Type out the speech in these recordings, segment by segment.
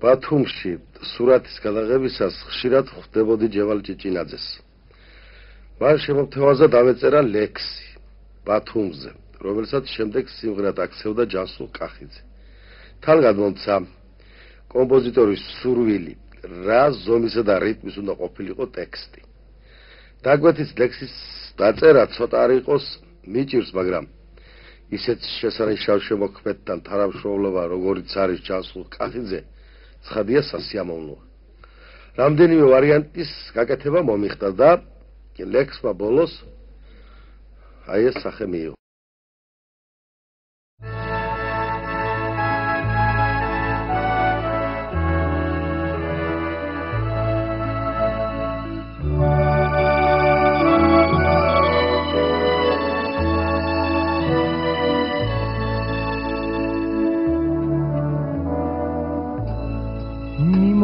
ბათუმში სურათის გადაღებისას ხშირად ხვდებოდი ჯევალ ჭიჭინაძეს. მან შემოქმნევაზე დავეწერა ლექსი ბათუმზე, რომელსაც შემდეგ სიმღერად აქცევდა ჯანსუღ კახიძე. თან გადმომცა კომპოზიტორის სურვილი, რა ზომისა და რიტმის უნდა ყოფილიყო ტექსტი. დაგვეთის ლექსის დაწერა ცოტა არ იყოს მიჭირს, მაგრამ ისეთ შესანიშნავ შემოქმედთან თანამშრომლობა, როგორიც არის ჯანსუღ კახიძე, ცხადია სასიამოვნოა. რამდენიმე ვარიანტის გაკეთება მომიხდა და ლექსმა ბოლოს აი ეს სახე მიიღო.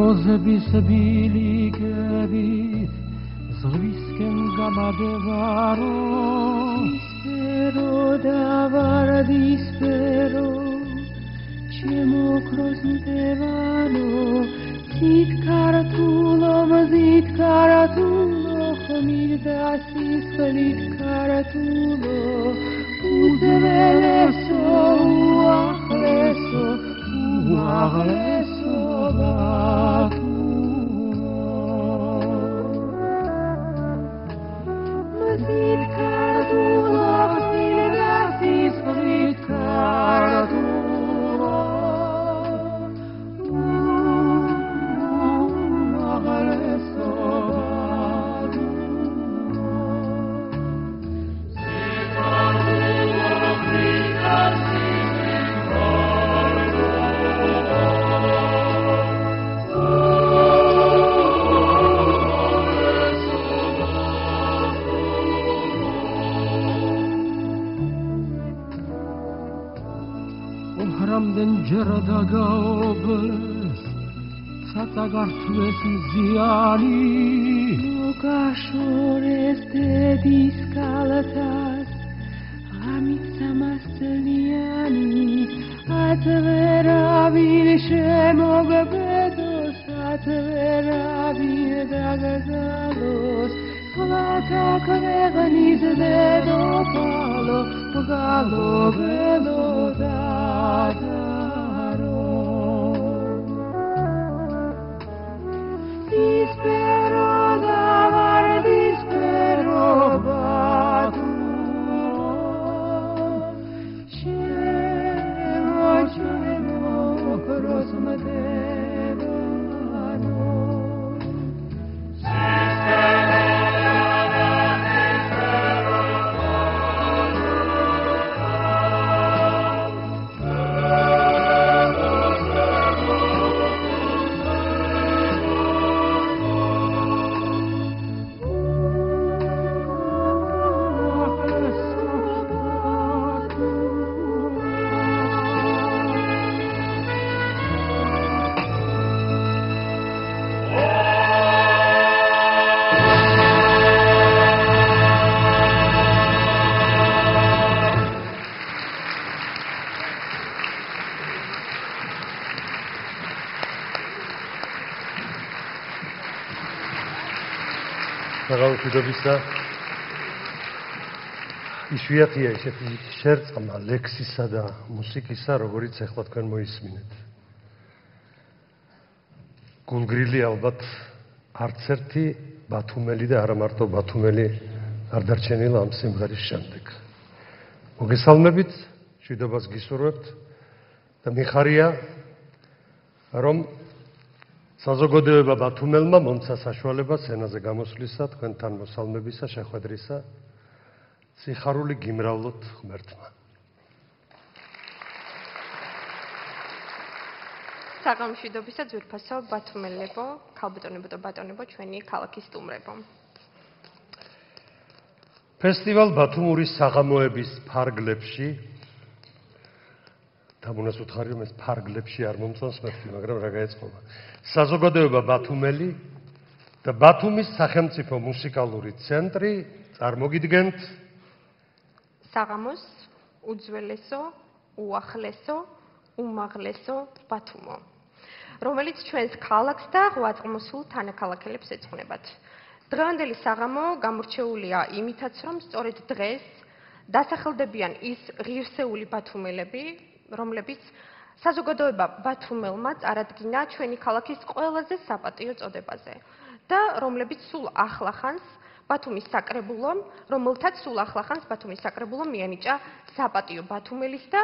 მიმოზების ბილიკებით ზღვისკენ გამადევარო ისფერო და ვარდისფერო ჩემო ქროსმდევანო ზით ქართულო ხმիր და სისხლით ქართულო უძველესო უაღლესო Tagarsves ziani Mugashores dedis kalatas Amit samasteliani Atveravil shemogbedos Atveravil dagagalos Plata kvegnis dedo palo Galo velo dada Dispero davar dispero Batum Shemo krosmedevano Მადლობისა იშვიათია ესეთი შერწყმა ლექსისა და მუსიკისა, როგორც ახლა თქვენ მოისმინეთ. გულგრილი ალბათ არც ერთი ბათუმელი და არა მარტო ბათუმელი არ დარჩენილა ამ სიმღერის შემდეგ. მოგესალმებით, მშვიდობას გისურვებთ და მიხარია რომ საზოგადოება ბათუმელმა მომცა საშუალებას ენაზე გამოსვლისა, თქვენთან მოსალმებისა, შეხვედრისა, სიხარული გიმრავლოთ ღმერთმა. საგამშვიდობისა ძვირფასო ბათუმელებო, ქალბატონებო და ბატონებო, ჩვენი ქალაქის სტუმრებო. ფესტივალ ბათუმურის საღამოების ფარგლებში თამუნას უთხარი რომ ეს ფარგლებში არ მომწონს მეთქი, მაგრამ რა გაეწყობა. საზოგადოება ბათუმელი და ბათუმის სახელმწიფო მუსიკალური ცენტრი წარმოგიდგენთ საღამოს უძველესო, უახლესო, უმაღლესო ბათუმო. რომელიც ჩვენს ქალაქს და ღვაწლმოსულ თანაქალაქელებს ეძღვნებათ. დღევანდელი საღამო გამორჩეულია იმითაც, რომ სწორედ დღეს დასახელდებიან ის ღირსეული ბათუმელები, რომლებიც საზოგადოება ბათუმელმა წარადგინა ჩვენი ქალაქის ყველაზე საპატიო წოდებაზე და რომლებიც სულ ახლახანს ბათუმის საკრებულომ, რომელთაც სულ ახლახანს ბათუმის საკრებულომ მიანიჭა საპატიო ბათუმელის და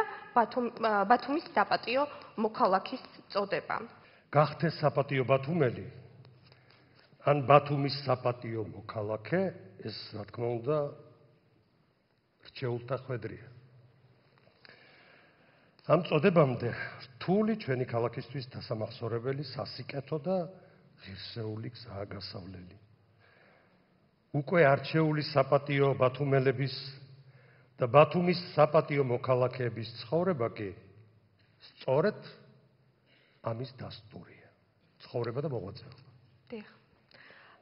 ბათუმის საპატიო მოქალაქის წოდება. გახდე საპატიო ბათუმელი ან ბათუმის საპატიო მოქალაქე, ეს რა თქმა უნდა რჩეულთა ხვედრია. ამ წოდებამდე რთული ჩვენი ქალაქისთვის დასამახსოვრებელი, სასიკეთო და ღირსეული გზაა გასავლელი. უკვე არჩეული საპატიო ბათუმელების და ბათუმის საპატიო მოქალაქეების ცხოვრება კი სწორედ ამის დასტურია. ცხოვრება და მოღვაწეობა. დიახ.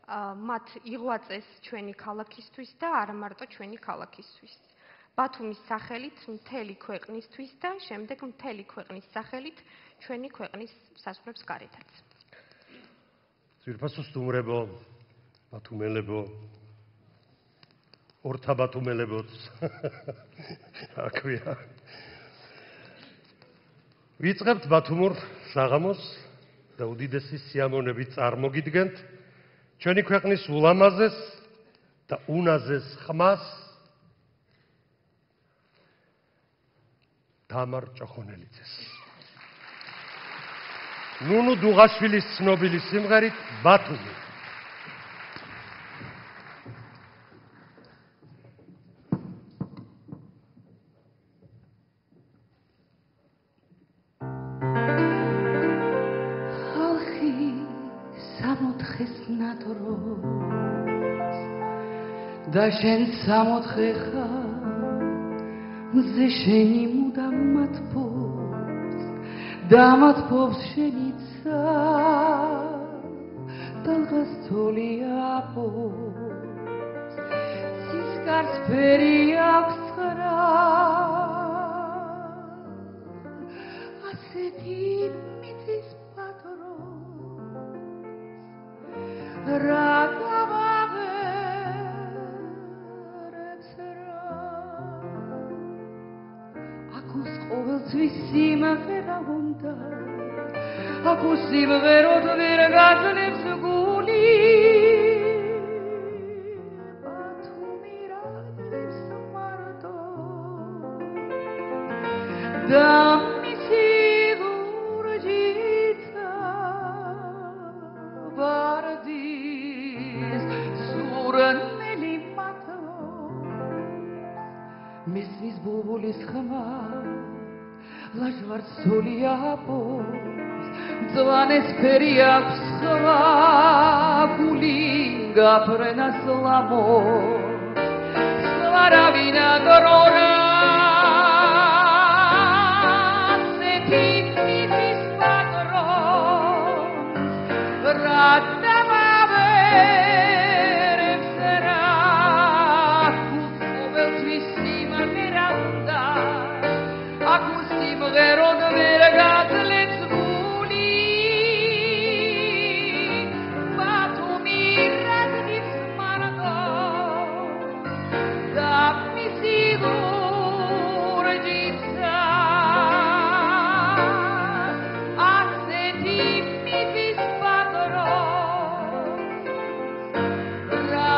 მათ იღვაწეს ჩვენი ქალაქისთვის და არა მარტო ჩვენი ქალაქისთვის. ბათუმის სახელით მთელი ქვეყნისთვის და შემდეგ მთელი ქვეყნის სახელით ჩვენი ქვეყნის საზღვრებს გარეთაც. ძვირფასო სტუმრებო, ბათუმელებო, ორთა ბათუმელებოც. აქვია. ვიწყებთ ბათუმურ საღამოს და უდიდესი სიამოვნებით წარმოგიდგენთ ჩვენი ქვეყნის ულამაზეს და უნაზეს ხმას თამარ ჭოხონელიძეს. ნუნუ დუღაშვილის ცნობილი სიმღერით ბათუმი. და შენ სამოთხე ხარ მზე შენი მუდამ მათფობს და მათფობს შენიცა დალღას თოლი აპობს სისკარს ფერი აქვს ხრა ასეთი მიწის პატრონს რა სიმღერა უნდა აქ სიმღეროთ ვერ გაძლებს გული ბათუმი რაძლებს მარტო და მისი გურჯიცა ვარდის სურნელი მათო მისის ბუბულის ხმა ლაჟვარდ სული აპოს მწვანეს ფერი აქვს სხვა გული გაფრენას ლამოს სხვა რავინა დრორა ასეთი მიწის პატრონს რა დამავერებს რა ყოველთვის სიმღერა უნდა აქ სიმღეროდ ვერ გაძლებს გული ბათუმი რაძლებს მარტო და მისი გურჯიცა ასეთი მიწის პატრონს რა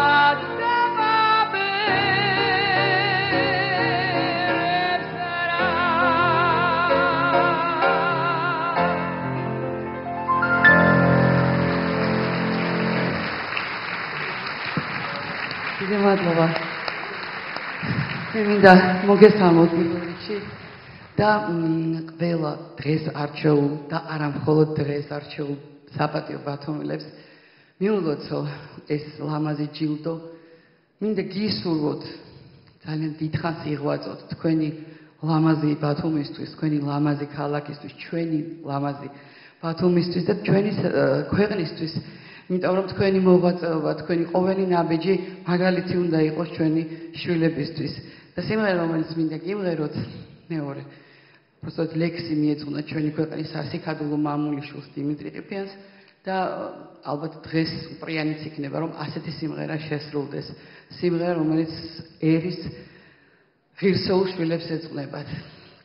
მადლობა. მე მინდა მოგესალმოთ მიგრიჩი და ყველა დღეს არჩეულ და არა მხოლოდ დღეს არჩეულ საპატიო ბათუმელებს მიულოცო ეს ლამაზი ჯილდო. მინდა გისურვოთ ძალიან დიდხანს იღვაწოთ თქვენი ლამაზი ბათუმისთვის, თქვენი ლამაზი ქალაქისთვის, ჩვენი ლამაზი ბათუმისთვის და ჩვენი ქვეყნისთვის. იმიტომ რომ თქვენი მოღვაწეობა, თქვენი ყოველი ნაბიჯი მაგალითი უნდა იყოს ჩვენი შვილებისთვის. და სიმღერა რომელიც მინდა გიმღეროთ მეორე უბრალოდ ლექსი მიეძღვნა ჩვენი ქვეყნის სასიქადულო მამული შვილს დიმიტრი ყიფიანს და ალბათ დღეს უპრიანიც იქნება რომ ასეთი სიმღერა შესრულდეს. სიმღერა რომელიც ერის ღირსეულ შვილებს ეძღვნებათ.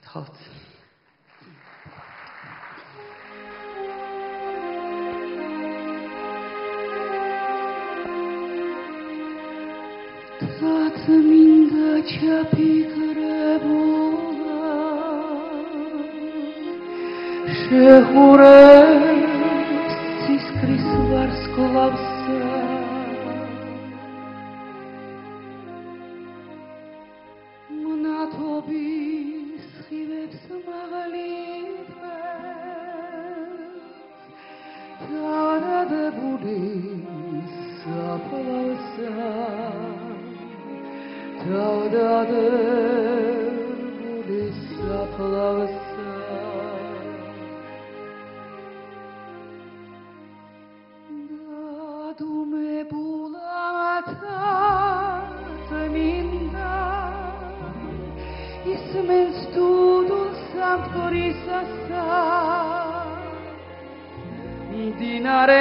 გთხოვთ. წმინდა ჩაფიქრებულა შეღურებს ცისკრის ვარსკვლავსა მონათობის ხივებს მაღლიბებს დაადებული საფლავსა Daudadებული საფლავსა დადუმებულათა წმინდა ისმენს თუდულ სამთვრისასა მდინარე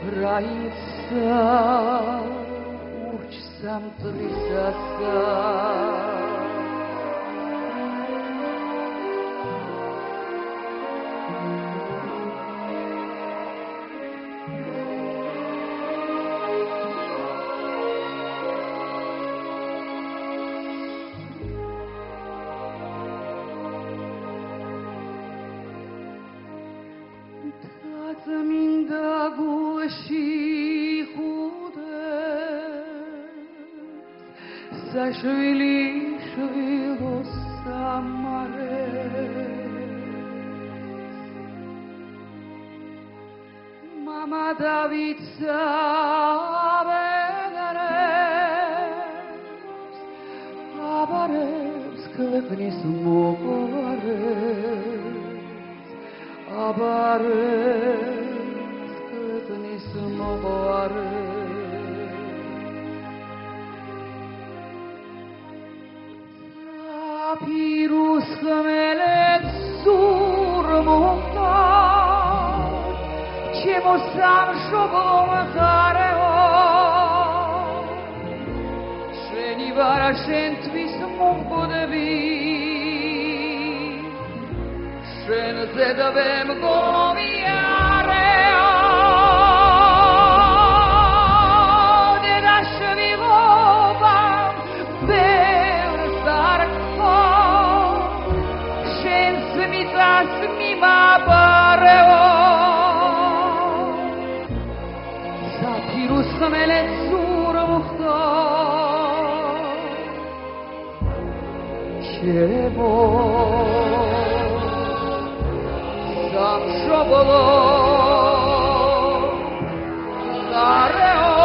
Rainsa urch samtrisasa Წმინდა გულში ხუდებს საშვილი შვილოს სამარეს მამა დავითსა ავეგრებს აბარებს ქვეყნის მოყვარეს აბარებს ქვეყნის მოყვარეს საფირუს ხმელეთ სურმუხტა ჩემო სამშობლო მხარეო შენი ვარა შენთვის მომკვდები შენზე დავემგომიარეო დედაშვილობა ბევრს არ გქო შენს მიწას მიმაბარეო საფირუს ხმელეთ სურმუხტო ჩემო Samshobolo Sareo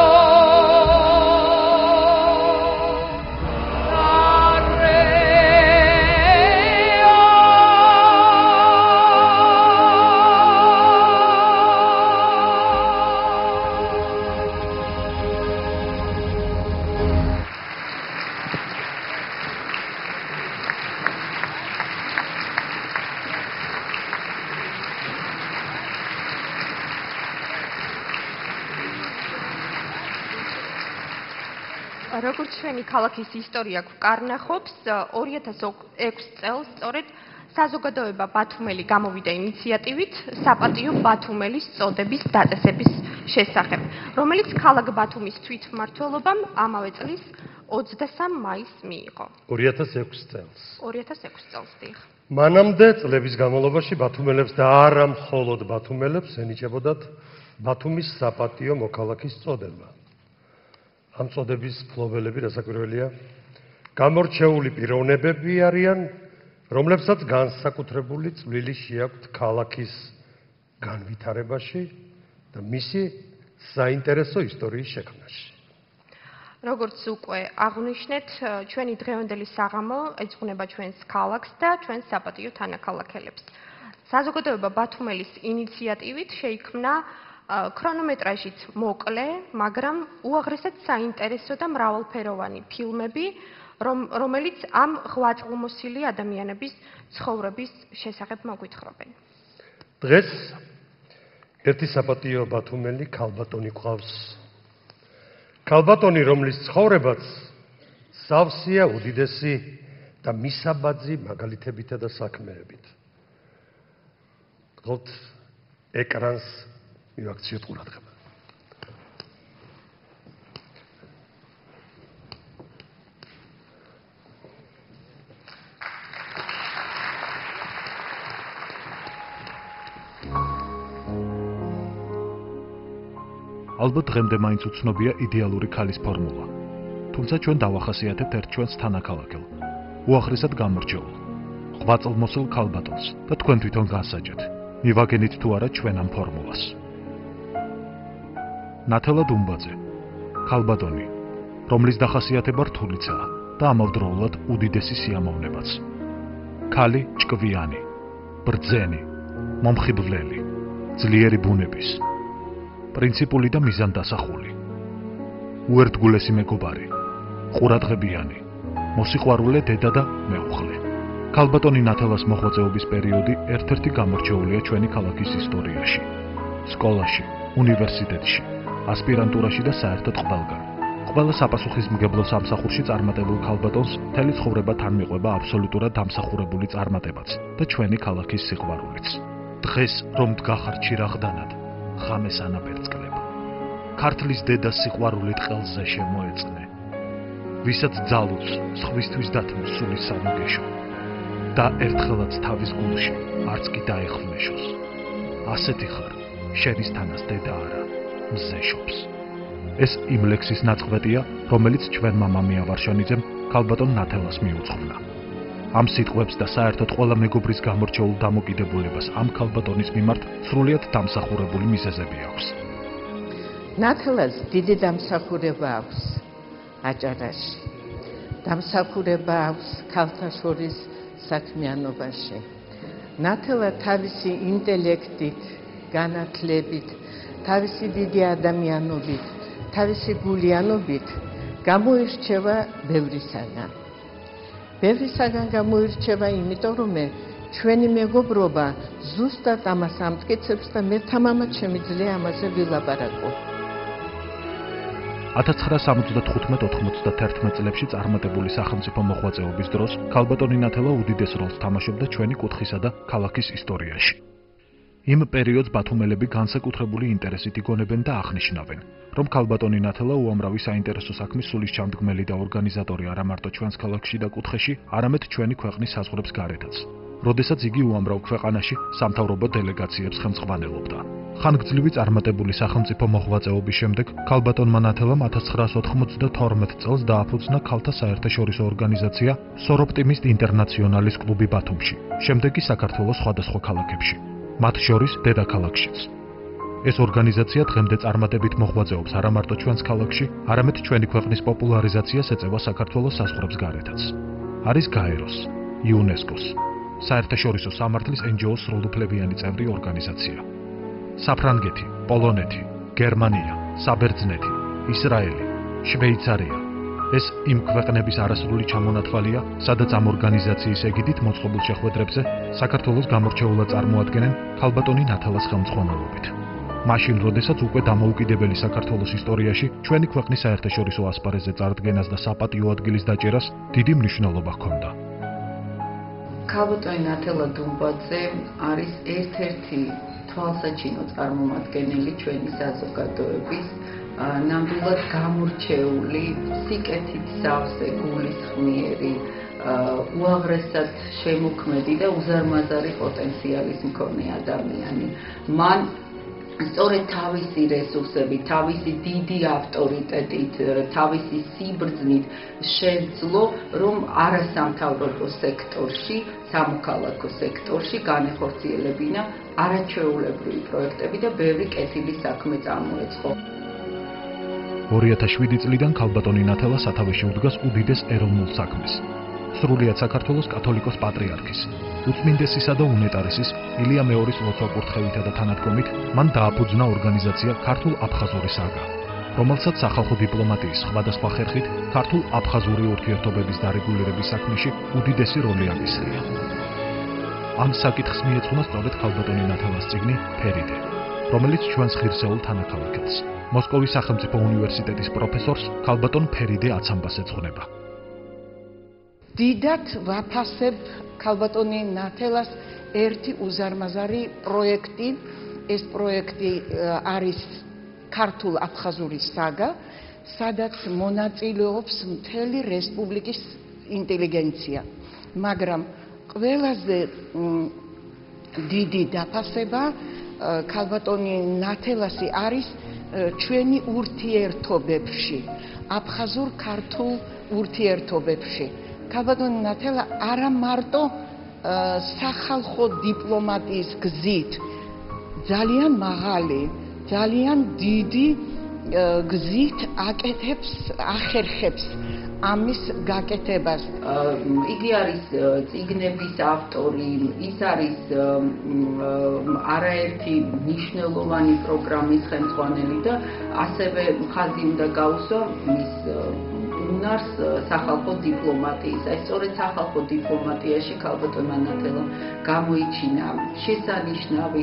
როგორც ჩვენი ქალაქის ისტორია გვკარნახობს 2006 წელს სწორედ საზოგადოება ბათუმელი გამოვიდა ინიციატივით საპატიო ბათუმელის წოდების დაწესების შესახებ, რომელიც ქალაქ ბათუმის თვითმმართველობამ ამავე წლის 23 მაისს მიიღო. 2006 წელს. 2006 წელს დიახ. მანამდე წლების განმავლობაში ბათუმელებს და არა მხოლოდ ბათუმელებს ენიჭებოდათ ბათუმის საპატიო მოქალაქის წოდება. ამ წოდების ფლობელები რასაკვირველია, გამორჩეული პიროვნებები არიან, რომლებსაც განსაკუთრებული წვლილი შეაქვთ ქალაქის განვითარებაში და მისი საინტერესო ისტორიის შექმნაში. როგორც უკვე აღვნიშნეთ, ჩვენი დღევანდელი საღამო ეძღვნება ჩვენს ქალაქს და ჩვენს საპატიო თანაქალაქელებს. საზოგადოება ბათუმელის ინიციატივით შეიქმნა ქრონომეტრაჟით მოკლე, მაგრამ უაღრესად საინტერესო და მრავალფეროვანი ფილმები, რომელიც ამ ღვაწლმოსილი ადამიანების ცხოვრების შესახებ მოგვითხრობენ. დღეს ერთი საპატიო ბათუმელი ქალბატონი გვყავს. ქალბატონი, რომლის ცხოვრებაც სავსეა უდიდესი და მისაბაძი მაგალითებითა და საქმეებით. გოთ ეკრანს მივაქციოთ ყურადღება. ალბათ დღემდე მაინც უცნობია იდეალური ქალის ფორმულა. თუმცა ჩვენ დავახასიათებთ ერთ ჩვენს თანაქალაქელ, უაღრესად გამორჩეულ, ღვაწლმოსილ ქალბატონს და თქვენ თვითონ გასაჯეთ. მივაგენით თუ არა ჩვენ ამ ფორმულას. ნათელა დუმბაძე, ქალბატონი, რომლის დახასიათება რთულიცაა და ამავდროულად უდიდესი სიამოვნებაც. ქალი ჭკვიანი, ბრძენი, მომხიბვლელი, ძლიერი ბუნების, პრინციპული და მიზანდასახული, უერთგულესი მეგობარი, ყურადღებიანი, მოსიყვარულე დედა და მეუღლე. ქალბატონი ნათელას მოღვაწეობის პერიოდი ერთ-ერთი გამორჩეულია ჩვენი ქალაქის ისტორიაში. სკოლაში, უნივერსიტეტში, ასპირანტურაში და საერთოდ ყველგან. ყველა საპასუხისმგებლო სამსახურში წარმატებულ ქალბატონს მთელი ცხოვრება თან მიყვება აბსოლუტურად დამსახურებული წარმატებაც და ჩვენი ქალაქის სიყვარულიც. დღეს რომ დგახართ ჩირაღდანად, ხამეს ანაბერწყლებ. ქართლის დედას სიყვარულით ყელზე შემოეწყნე. ვისაც ძალუց, სხვისთვის დათმოს სულის სამოგეშო. და ერთხელაც თავის გულში არც კი დაეხვნეშოს. ასეთი ხარ, შენის დედა არა, მზეშობს. ეს იმ ლექსის ნაწყვეტია, რომელიც ჩვენმა მამია ვარშანიძემ ქალბატონ ნათელას მიუძღვნა. ამ სიტყვებს და საერთოდ ყველა მეგობრის გამორჩეულ დამოკიდებულებას ამ ქალბატონის მიმართ სრულიად დამსახურებული მიზეზები აქვს. ნათელას დიდი დამსახურება აქვს აჭარაში. დამსახურება აქვს ქალთა შორის საქმიანობაში. ნათელა თავისი ინტელექტით, განათლებით, თავისი დიდი ადამიანობით, თავისი გულიანობით გამოირჩევა ბევრისაგან. ბევრისაგან გამოირჩევა, იმიტომ რომ ჩვენი მეგობრობა ზუსტად ამას ამტკიცებს და მე თამამად შემიძლია ამაზე ვილაპარაკო. 1975-91 წლებში წარმატებული სახელმწიფო მოღვაწეობის დროს ქალბატონი ნათელა უდიდეს როლს თამაშობდა ჩვენი კუთხისა და ქალაქის ისტორიაში. იმ პერიოდს ბათუმელები განსაკუთრებული ინტერესით იგონებენ და აღნიშნავენ, რომ ქალბატონი ნათელა უამრავი საინტერესო საქმის სულისჩამდგმელი და ორგანიზატორი არა მარტო ჩვენს ქალაქში და კუთხეში, არამედ ჩვენი ქვეყნის საზღვრებს გარეთაც. როდესაც იგი უამრავ ქვეყანაში სამთავრობო დელეგაციებს ხელმძღვანელობდა. ხანგრძლივი წარმატებული სახელმწიფო მოღვაწეობის შემდეგ ქალბატონმა ნათელამ 1992 წელს დააფუძნა ქალთა საერთაშორისო ორგანიზაცია სოროპტიმისტ ინტერნაციონალის კლუბი ბათუმში, შემდეგ კი საქართველოს სხვადასხვა ქალაქებში, მათ შორის დედაქალაქშიც. ეს ორგანიზაცია დღემდე წარმატებით მოღვაწეობს არა მარტო ჩვენს ქალაქში, არამედ ჩვენი ქვეყნის პოპულარიზაციას ეწევა საქართველოს საზღვრებს გარეთაც. არის გაეროს, იუნესკოს, საერთაშორისო სამართლის NGO-ს სრულუფლებიანი წევრი ორგანიზაცია. საფრანგეთი, პოლონეთი, გერმანია, საბერძნეთი, ისრაელი, შვეიცარია. ეს იმ ქვეყნების არასრული ჩამონათვალია, სადაც ამ ორგანიზაციის ეგიდით მოწყობილ შეხვედრებზე საქართველოს გამორჩეულად წარმოადგენენ ქალბატონი ნათელას ხელმძღვანელობით. მაშინ, როდესაც უკვე დამოუკიდებელი საქართველოს ისტორიაში ჩვენი ქვეყნის საერთაშორისო ასპარეზზე წარდგენას და საპატიო ადგილის დაჭერას დიდი მნიშვნელობა ჰქონდა. ქალბატონი ნათელა დუმბაძე არის ერთ-ერთი თვალსაჩინო წარმომადგენელი ჩვენი საზოგადოების, ნამდვილად გამორჩეული, სიკეთით სავსე, გულისხმიერი, უაღრესად შემოქმედი და უზარმაზარი პოტენციალის მქონე ადამიანი. მან სწორედ თავისი რესურსები, თავისი დიდი ავტორიტეტით, თავისი სიბრძნით შეძლო, რომ არასამთავრობო სექტორში, სამოქალაქო სექტორში განეხორციელებინა არაჩვეულებრივი პროექტები და ბევრი კეთილი საქმე წამოეწყო. 2007 წლიდან ქალბატონი ნათელა სათავეში უდგას უდიდეს ეროვნულ საქმეს, სრულიად საქართველოს კათოლიკოს პატრიარქის, უწმინდესისა და უნეტარესის ილია მეორის ლოცვა-კურთხევითა და თანადგომით მან დააფუძნა ორგანიზაცია ქართულ-აფხაზური საგა, რომელსაც სახალხო დიპლომატიის სხვადასხვა ხერხით ქართულ-აფხაზური ურთიერთობების დარეგულირების საქმეში უდიდესი როლი აკისრია. ამ საკითხს მიეძღვნა სწორედ ქალბატონი ნათელას წიგნი „ფერიდე“, რომელიც ჩვენს ღირსეულ თანაქალაქეთს, მოსკოვის სახელმწიფო უნივერსიტეტის პროფესორს ქალბატონ ფერიდე აცამბას ეძღვნება. დიდად ვაფასებ ქალბატონი ნათელას ერთი უზარმაზარი პროექტი. ეს პროექტი არის ქართულ-აფხაზური საგა, სადაც მონაწილეობს მთელი რესპუბლიკის ინტელიგენცია. მაგრამ ყველაზე დიდი დაფასება ქალბატონი ნათელასი არის ჩვენი ურთიერთობებში, აფხაზურ-ქართულ ურთიერთობებში. ქალბატონი ნათელა არა მარტო სახალხო დიპლომატიის გზით ძალიან მაღალი, ძალიან დიდი გზით აკეთებს, ახერხებს ამის გაკეთებას. იგი არის წიგნების ავტორი, ის არის არაერთი მნიშვნელოვანი პროგრამის ხელმძღვანელი და ასევე ხაზი უნდა გაუსვა მის უნარს სახალხო დიპლომატიის. აი სწორედ სახალხო დიპლომატიაში ქალბატონმა ნათელამ გამოიჩინა შესანიშნავი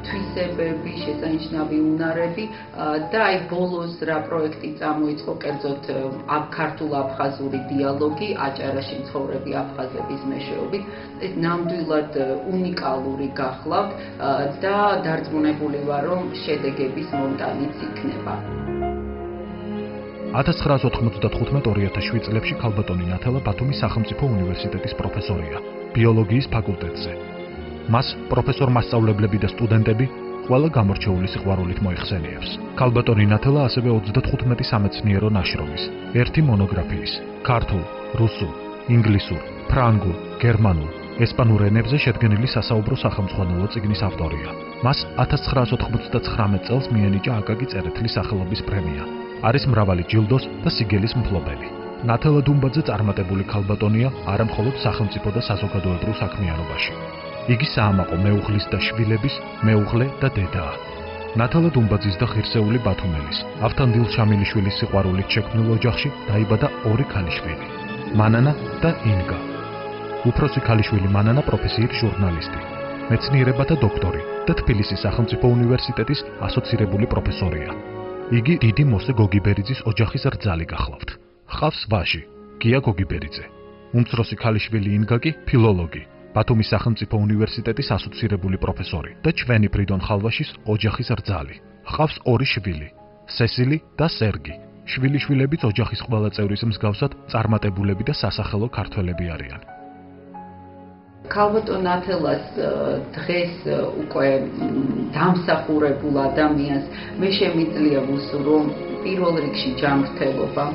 თვისებები, შესანიშნავი უნარები და აი ბოლოს რა პროექტი წამოიწყო, კერძოდ ქართულ-აფხაზური დიალოგი, აჭარაში მცხოვრები აფხაზების მეშვეობით, ეს ნამდვილად უნიკალური გახლავთ და დარწმუნებული ვარ, რომ შედეგების მომტანიც იქნება. 1995-2007 წლებში ქალბატონი ნათელა ბათუმის სახელმწიფო უნივერსიტეტის პროფესორია ბიოლოგიის ფაკულტეტზე. მას პროფესორ-მასწავლებლები და სტუდენტები ყველა გამორჩეული სიყვარულით მოიხსენიებს. ქალბატონი ნათელა ასევე 35 სამეცნიერო ნაშრომის, 1 მონოგრაფიის, ქართულ, რუსულ, ინგლისურ, ფრანგულ, გერმანულ, ესპანურ ენებზე შედგენილი სასაუბრო სახელმძღვანელო წიგნის ავტორია. მას 1999 წელს მიენიჭა აკაკი წერეთლის სახელობის პრემია. არის მრავალი ჯილდოს და სიგელის მფლობელი. ნათელა დუმბაძე წარმატებული ქალბატონია არა მხოლოდ სახელმწიფო და საზოგადოებრივ საქმიანობაში. იგი საამაყო მეუღლის და შვილების მეუღლე და დედაა. ნათელა დუმბაძის და ღირსეული ბათუმელის, ავთანდილ შამილიშვილის სიყვარულით შექმნილ ოჯახში დაიბადა 2 ქალიშვილი, მანანა და ინგა. უფროსი ქალიშვილი მანანა პროფესიით ჟურნალისტი, მეცნიერებათა დოქტორი და თბილისის სახელმწიფო უნივერსიტეტის ასოცირებული პროფესორია. იგი დიდი მოსე გოგიბერიძის ოჯახის რძალი გახლავთ. ჰყავს ვაჟი, გია გოგიბერიძე. უმცროსი ქალიშვილი ინგა კი ფილოლოგი, ბათუმის სახელმწიფო უნივერსიტეტის ასოცირებული პროფესორი და ჩვენი ფრიდონ ხალვაშის ოჯახის რძალი. ჰყავს 2 შვილი, სესილი და სერგი. შვილიშვილებიც ოჯახის ყველა წევრის მსგავსად წარმატებულები და სასახელო ქართველები არიან. ქალბატონ ნათელას დღეს უკვე დამსახურებულ ადამიანს მე შემიძლია ვუსურვო პირველ რიგში ჯანმრთელობა.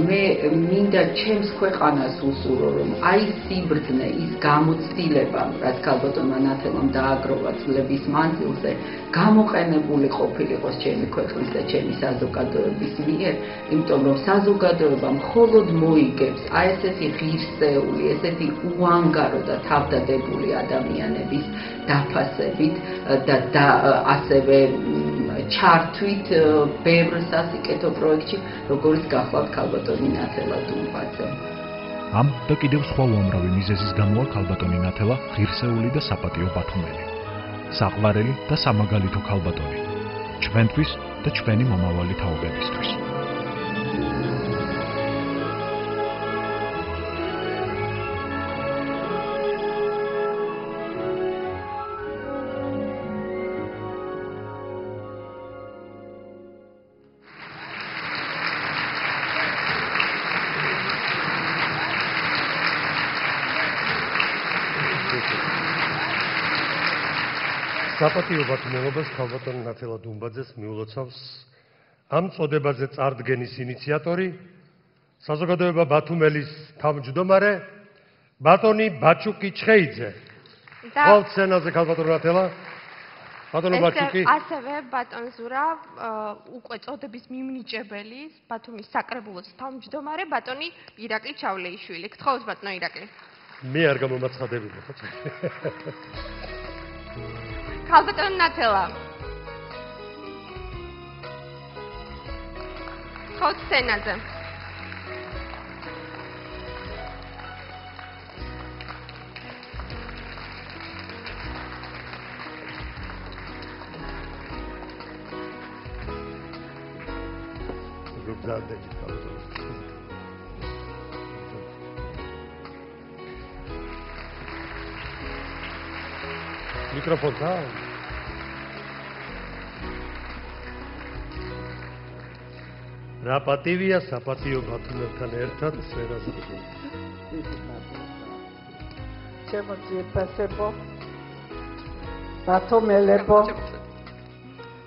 მე მინდა ჩემს ქვეყანას ვუსურვო, რომ აი სიბრძნე, ის გამოცდილება, რაც ქალბატონმა ნათელამ დააგროვა წლების მანძილზე, გამოყენებული ყოფილიყოს ჩემი ქვეყნის და ჩემი საზოგადოების მიერ, იმიტომ რომ საზოგადოება მხოლოდ მოიგებს აი ესეთი ღირსეული, ესეთი უანგარო და თავდადებული ადამიანების დაფასებით და ასევე ჩართვით ბევრ სასიკეთო პროექტში, როგორც გახლავთ ქალბატონი ნათელა დუმბაძე. ამ და კიდევ სხვა უამრავი მიზეზის გამოა ქალბატონი ნათელა ღირსეული და საპატიო ბათუმელი. საყვარელი და სამაგალითო ქალბატონი. ჩვენთვის და ჩვენი მომავალი თაობებისთვის. საპატიო ბათუმელობას ქალბატონი ნათელა დუმბაძეს მიულოცავს ამ წოდებაზე წარდგენის ინიციატორი, საზოგადოება ბათუმელის თავმჯდომარე ბატონი ბაჩუკი ჩხეიძე. ყოველ სცენაზე ქალბატონი ნათელა, ბატონო ბაჩუკი. ასევე ბატონ ზურა, უკვე წოდების მიმნიჭებელი, ბათუმის საკრებულოს თავმჯდომარე ბატონი ირაკლი ჩავლეიშვილი. გთხოვს ბატონო ირაკლი. მე არ გამომაცხადებინე ხო? ქალბატონ ნათელა. ხო სცენაზე. გზადები ქალბატონ. მიკროფონს რა პატივია საპატიო ბათუმელთან ერთად სფერაზე. შემოწიებასებო ბათუმელებო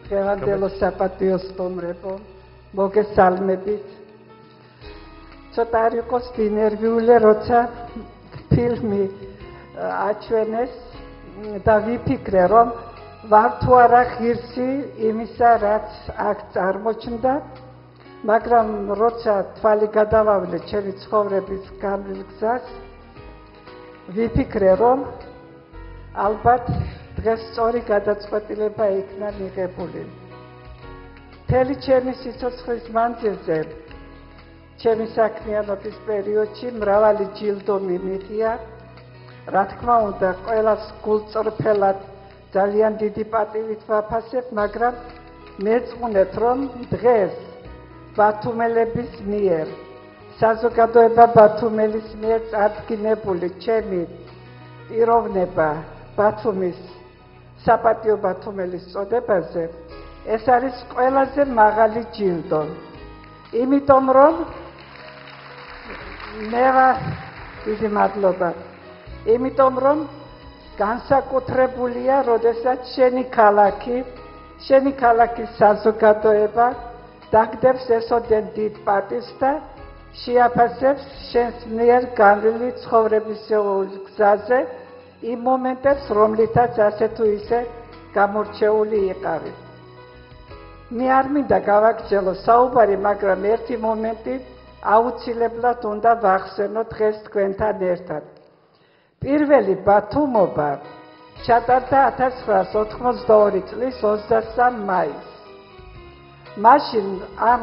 დღევანდელო საპატიო სტუმრებო მოგესალმებით. ცოტა არ იყოს ინერვიული, როცა ფილმი აჩვენეს და ვიფიქრე, რომ ვარ თუ არა ღირსი იმისა, რაც აქ წარმოჩნდა, მაგრამ როცა თვალი გადავავლე ჩემი ცხოვრების გზას, ვიფიქრე, რომ ალბათ დღეს სწორი გადაწყვეტილება იქნა მიღებული. მთელი ჩემი სიცოცხლის მანძილზე, ჩემი საქმიანობის პერიოდში მრავალი ჯილდო მიმიღია. რა თქმა უნდა, ყველას გულწრფელად ძალიან დიდი პატივით ვაფასებ, მაგრამ მეწუნეთ, რომ დღეს ბათუმელების მიერ, საზოგადოება ბათუმელის მიერ წარდგინებული ჩემი პიროვნება ბათუმის საპატიო ბათუმელის წოდებაზე, ეს არის ყველაზე მაღალი ჯილდო. იმიტომ რომ დიდი მადლობა. იმიტომ რომ განსაკუთრებულია, როდესაც შენი ქალაქის საზოგადოება დაგდებს ესოდენ დიდ პატივს და შეაფასებს შენს მიერ განვლილი ცხოვრების გზაზე იმ მომენტებს, რომლითაც ასე თუ ისე გამორჩეული იყავი. მე არ მინდა გავაგრძელო საუბარი, მაგრამ ერთი მომენტი აუცილებლად უნდა ვახსენო დღეს თქვენთან ერთად. პირველი ბათუმობა ჩატარდა 1982 წლის 23 მაისს. მაშინ ამ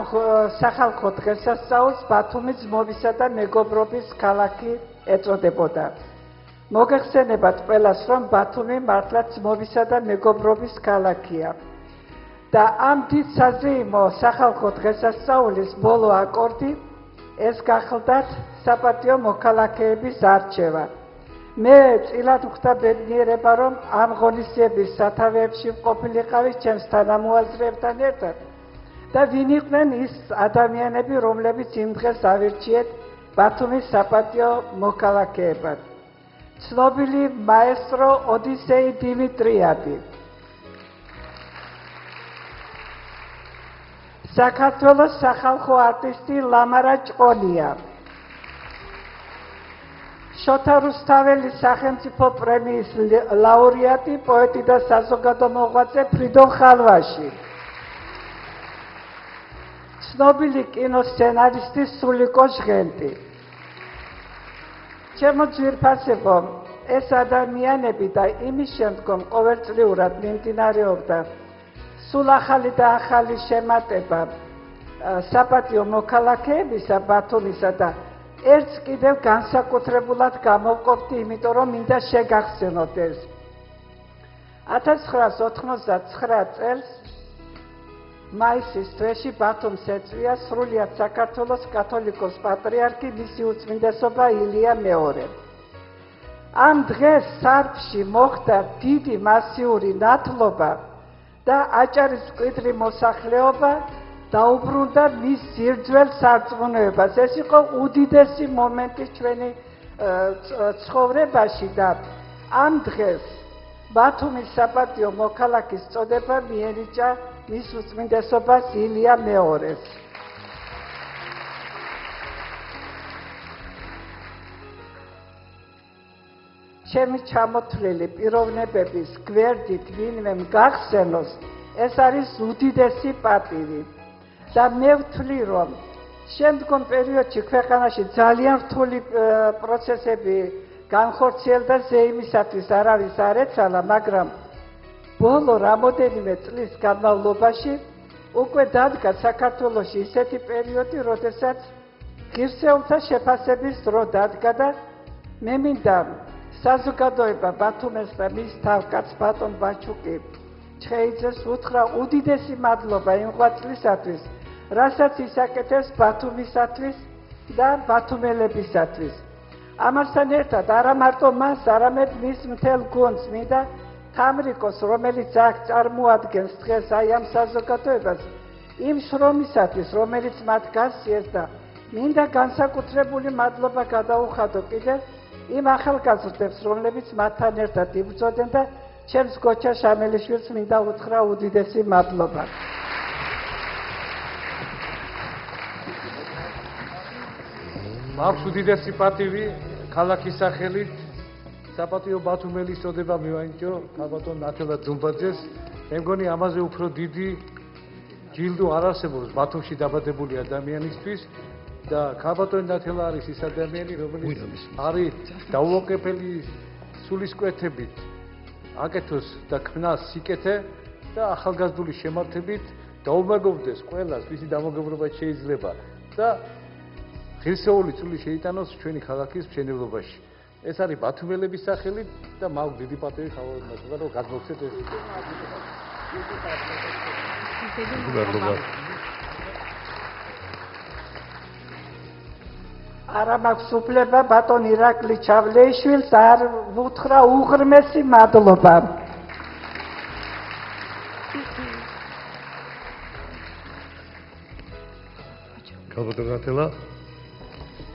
სახალხო დღესასწაულს ბათუმის ძმობისა და მეგობრობის ქალაქი ეწოდებოდა. მოგეხსენებათ ყველას, რომ ბათუმი მართლაც ძმობისა და მეგობრობის ქალაქია. და ამ დიდ საზეიმო სახალხო დღესასწაულის ბოლო აკორდი ეს გახლდათ საპატიო მოქალაქეების არჩევა. მე წილად ვხვდა ბედნიერება, რომ ამ ღონისძიების სათავეებში მყოფილიყავი ჩემს თანამოაზრეებთან ერთად და ვინ იყვნენ ის ადამიანები, რომლებიც იმ დღეს ავირჩიეთ ბათუმის საპატიო მოქალაქეებად. ცნობილი მაესტრო ოდისეი დიმიტრიადი, საქართველოს სახალხო არტისტი ლამარა ჭყონია, შოთა რუსთაველის სახელმწიფო პრემიის ლაურეატი, პოეტი და საზოგადო მოღვაწე ფრიდონ ხალვაში, ცნობილი კინოსცენარისტი სულიკო ჟღენტი. ჩემო ძვირფასებო, ეს ადამიანები და იმის შემდგომ ყოველწლიურად მიმდინარეობდა სულ ახალი და ახალი შემატება საპატიო მოქალაქეებისა ბათუმისა და ერთს კიდევ განსაკუთრებულად გამოვყოფდი, იმიტომ რომ მინდა შეგახსენოთ ეს. 1989 წელს მაისის თვეში ბათუმს ეწვია სრულიად საქართველოს კათოლიკოს პატრიარქი მისი უწმინდესობა ილია მეორე. ამ დღეს სარფში მოხდა დიდი მასიური ნათლობა და აჭარის მკვიდრი მოსახლეობა დაუბრუნდა მის ძირძველ სარწმუნოებას. ეს იყო უდიდესი მომენტი ჩვენი ცხოვრებაში და ამ დღეს ბათუმის საპატიო მოქალაქის წოდება მიენიჭა მის უწმინდესობას ილია მეორეს. ჩემი ჩამოთვლილი პიროვნებების გვერდით ვინმე გახსენოს, ეს არის უდიდესი პატივი. და მე ვთვლი, რომ შემდგომ პერიოდში ქვეყანაში ძალიან რთული პროცესები განხორციელდა ზეიმისათვის არავის არ ეცალა, მაგრამ ბოლო რამოდენიმე წლის განმავლობაში უკვე დადგა საქართველოში ისეთი პერიოდი, როდესაც ღირსეულთა შეფასების დრო დადგა და მე მინდა საზოგადოება ბათუმეს და მის თავკაც ბატონ ბაჩუკი ჩხეიძეს უთხრა უდიდესი მადლობა იმ ღვაწლისათვის, რასაც ისაკეთებს ბათუმისათვის და ბათუმელებისათვის. ამასთან ერთად არა მარტო მას, არამედ მის მთელ გუნდს მინდა თამრიკოს, რომელიც აქ წარმოადგენს დღეს აი ამ საზოგადოებას, იმ შრომისათვის, რომელიც მათ გასწიეს და მინდა განსაკუთრებული მადლობა გადაუხადო კიდევ იმ ახალგაზრდებს, რომლებიც მათთან ერთად იბრძოდნენ და ჩემს გოჩა შამელიშვილს მინდა უთხრა უდიდესი მადლობა. მაქვს უდიდესი პატივი ქალაქის სახელით საპატიო ბათუმელის წოდება მივანიჭო ქალბატონ ნათელა ძუმბაძეს. მე მგონი ამაზე უფრო დიდი ჯილდო არ არსებობს ბათუმში დაბადებული ადამიანისთვის და ქალბატონ ნათელა არის ის ადამიანი, რომელიც არის დაუოკეფელი სულისკვეთებით აკეთოს და ქმნას სიკეთე და ახალგაზრდული შემართებით დაუმეგობრდეს ყველას, ვისი დამოგობრება შეიძლება და ღირსეული წვლილი შეიტანოს ჩვენი ქალაქის მშენებლობაში. ეს არის ბათუმელების სახელით და მაქვს დიდი პატივი ხალხმა, რომ გადმოგცეთ ეს არა მაქვს უფლება ბატონ ირაკლი ჩავლეიშვილს არ ვუთხრა უღრმესი მადლობა. ქალბატონ ნათელა,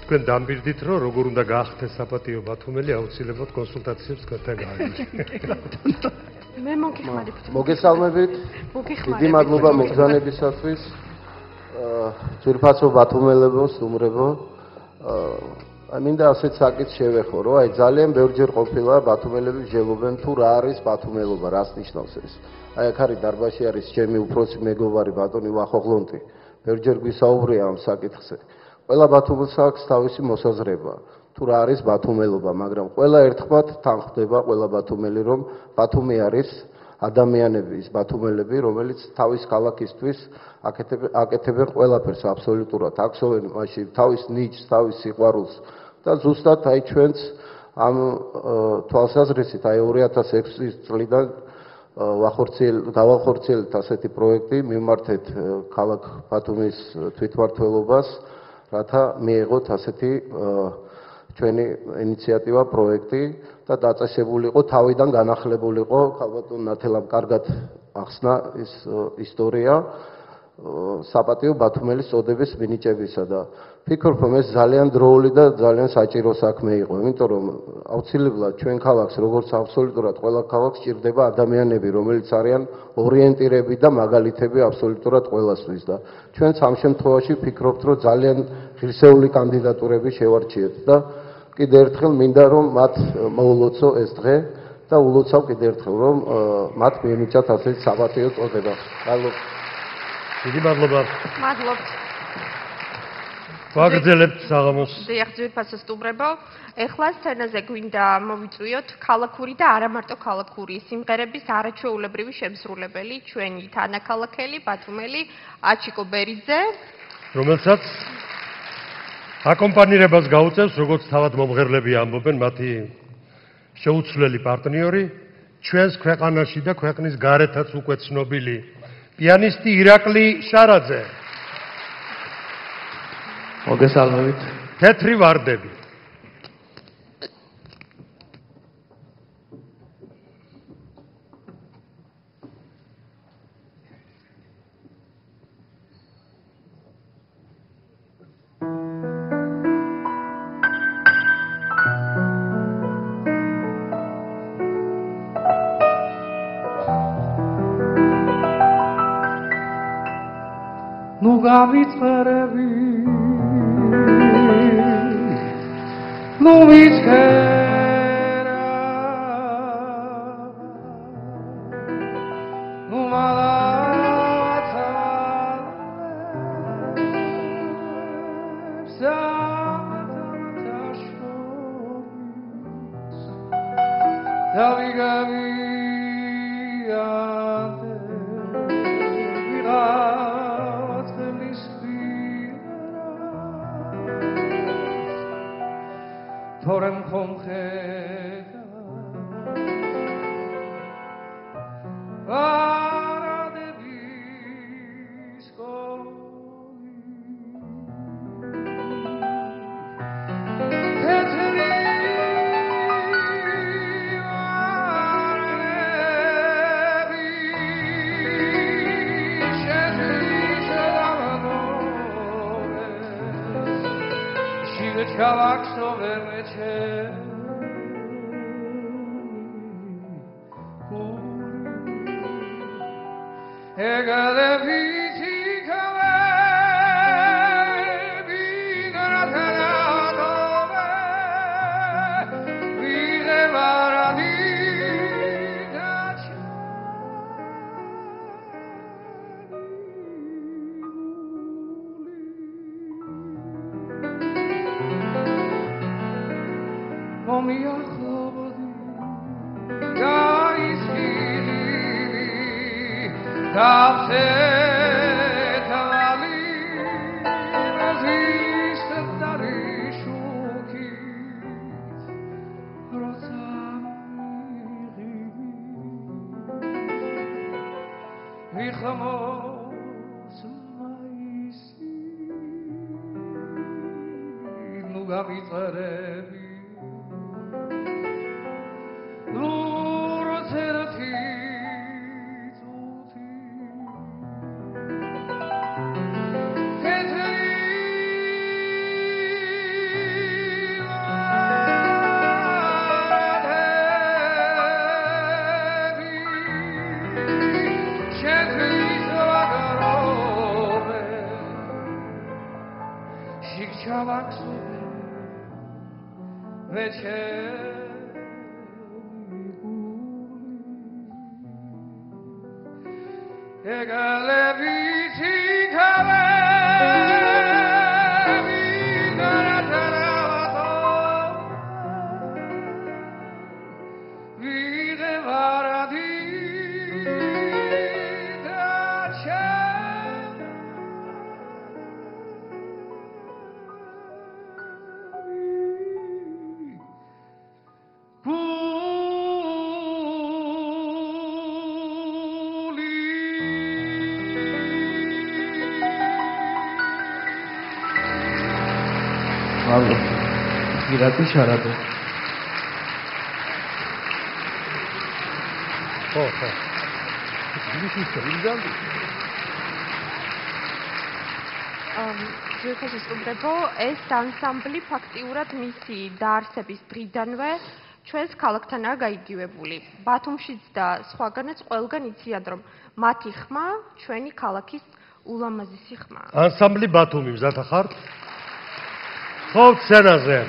თქვენ დამბირდით, რომ როგორ უნდა გაახდეთ საპატიო ბათუმელი, აუცილებლად კონსულტაციებს თქვენთან გააგრძელოთ. მე მოგიხმარებთ. მოგესალმებით. დიდი მადლობა მოგზაურობისათვის. ძვირფასო ბათუმელებო, სტუმრებო. მინდა ასეთ საკითხს შევეხო, რომ აი ძალიან ბევრჯერ ყოფილა ბათუმელები ვჟელობენ თუ რა არის ბათუმელობა, რას ნიშნავს ეს. აი აქ არის დარბაზში არის ჩემი უფროსი მეგობარი ბატონი ვახოღლონტი. ბევრჯერ გვისაუბრია ამ საკითხზე. ყველა ბათუმელს აქვს თავისი მოსაზრება, თუ რა არის ბათუმელობა, მაგრამ ყველა ერთხმად თან ხვდება ყველა ბათუმელი, რომ ბათუმი არის ადამიანების, ბათუმელები, რომელიც თავის ქალაქისთვის აკეთებენ ყველაფერს აბსოლუტურად, აქსოვენ მაშინ თავის ნიჭს, თავის სიყვარულს და ზუსტად აი ჩვენც ამ თვალსაზრისით აი 2006 წლიდან დავახორციელებთ ასეთი პროექტი, მიმართეთ ქალაქ ბათუმის თვითმმართველობას, რათა მიეღოთ ასეთი ჩვენი ინიციატივა პროექტი და დაწესებულიყო თავიდან განახლებულიყო ქალბატონ ნათელამ კარგად ახსნა ის ისტორია საპატიო ბათუმელის წოდების მინიჭებისა და ფიქრობ რომ ეს ძალიან დროული და ძალიან საჭირო საქმე იყო, იმიტომ რომ აუცილებლად ჩვენ ქალაქს როგორც აბსოლუტურად ყველა ქალაქს ჭირდება ადამიანები, რომელიც არიან ორიენტირები და მაგალითები აბსოლუტურად ყველასთვის და ჩვენც ამ შემთხვევაში ვფიქრობთ რომ ძალიან ღირსეული კანდიდატურები შევარჩიეთ და კიდევ ერთხელ მინდა რომ მათ მოულოცო ეს დღე და ულოცავ კიდევ ერთხელ რომ მათ მიენიჭათ ასეთი საპატიო წოდება. დიდი მადლობა. მადლობთ. ვაგრძელებთ საღამოს. დიახ, ძვირფასო სტუმრებო, ეხლა სცენაზე გვინდა მოვიწვიოთ ქალაქური და არა მარტო ქალაქური სიმღერების არაჩვეულებრივი შემსრულებელი, ჩვენი თანაქალაქელი, ბათუმელი აჩიკო ბერიძე, რომელსაც აკომპანირებას გაუწევს, როგორც თავად მომღერლები ამბობენ, მათი შეუცვლელი პარტნიორი, ჩვენს ქვეყანაში და ქვეყნის გარეთაც უკვე ცნობილი პიანისტი ირაკლი შარაძე. მოგესალმებით. თეთრი ვარდები. ნუ გამიწყრები ნუ მიჩერა ნუ მალაცა სათაშორი Torem Mirati Sharado. ძირითადად ვსწრებო, ეს ანსამბლი ფაქტიურად მისი დაარსების დრიდანვე ჩვენს ქალაქთანაა გაიგივებული. ბათუმშიც და სხვაგანაც ყველგან იციან, რომ მათი ხმა ჩვენი ქალაქის ულამაზესი ხმაა. ანსამბლი ბათუმი მზად ხართ? ხო, სცენაზე.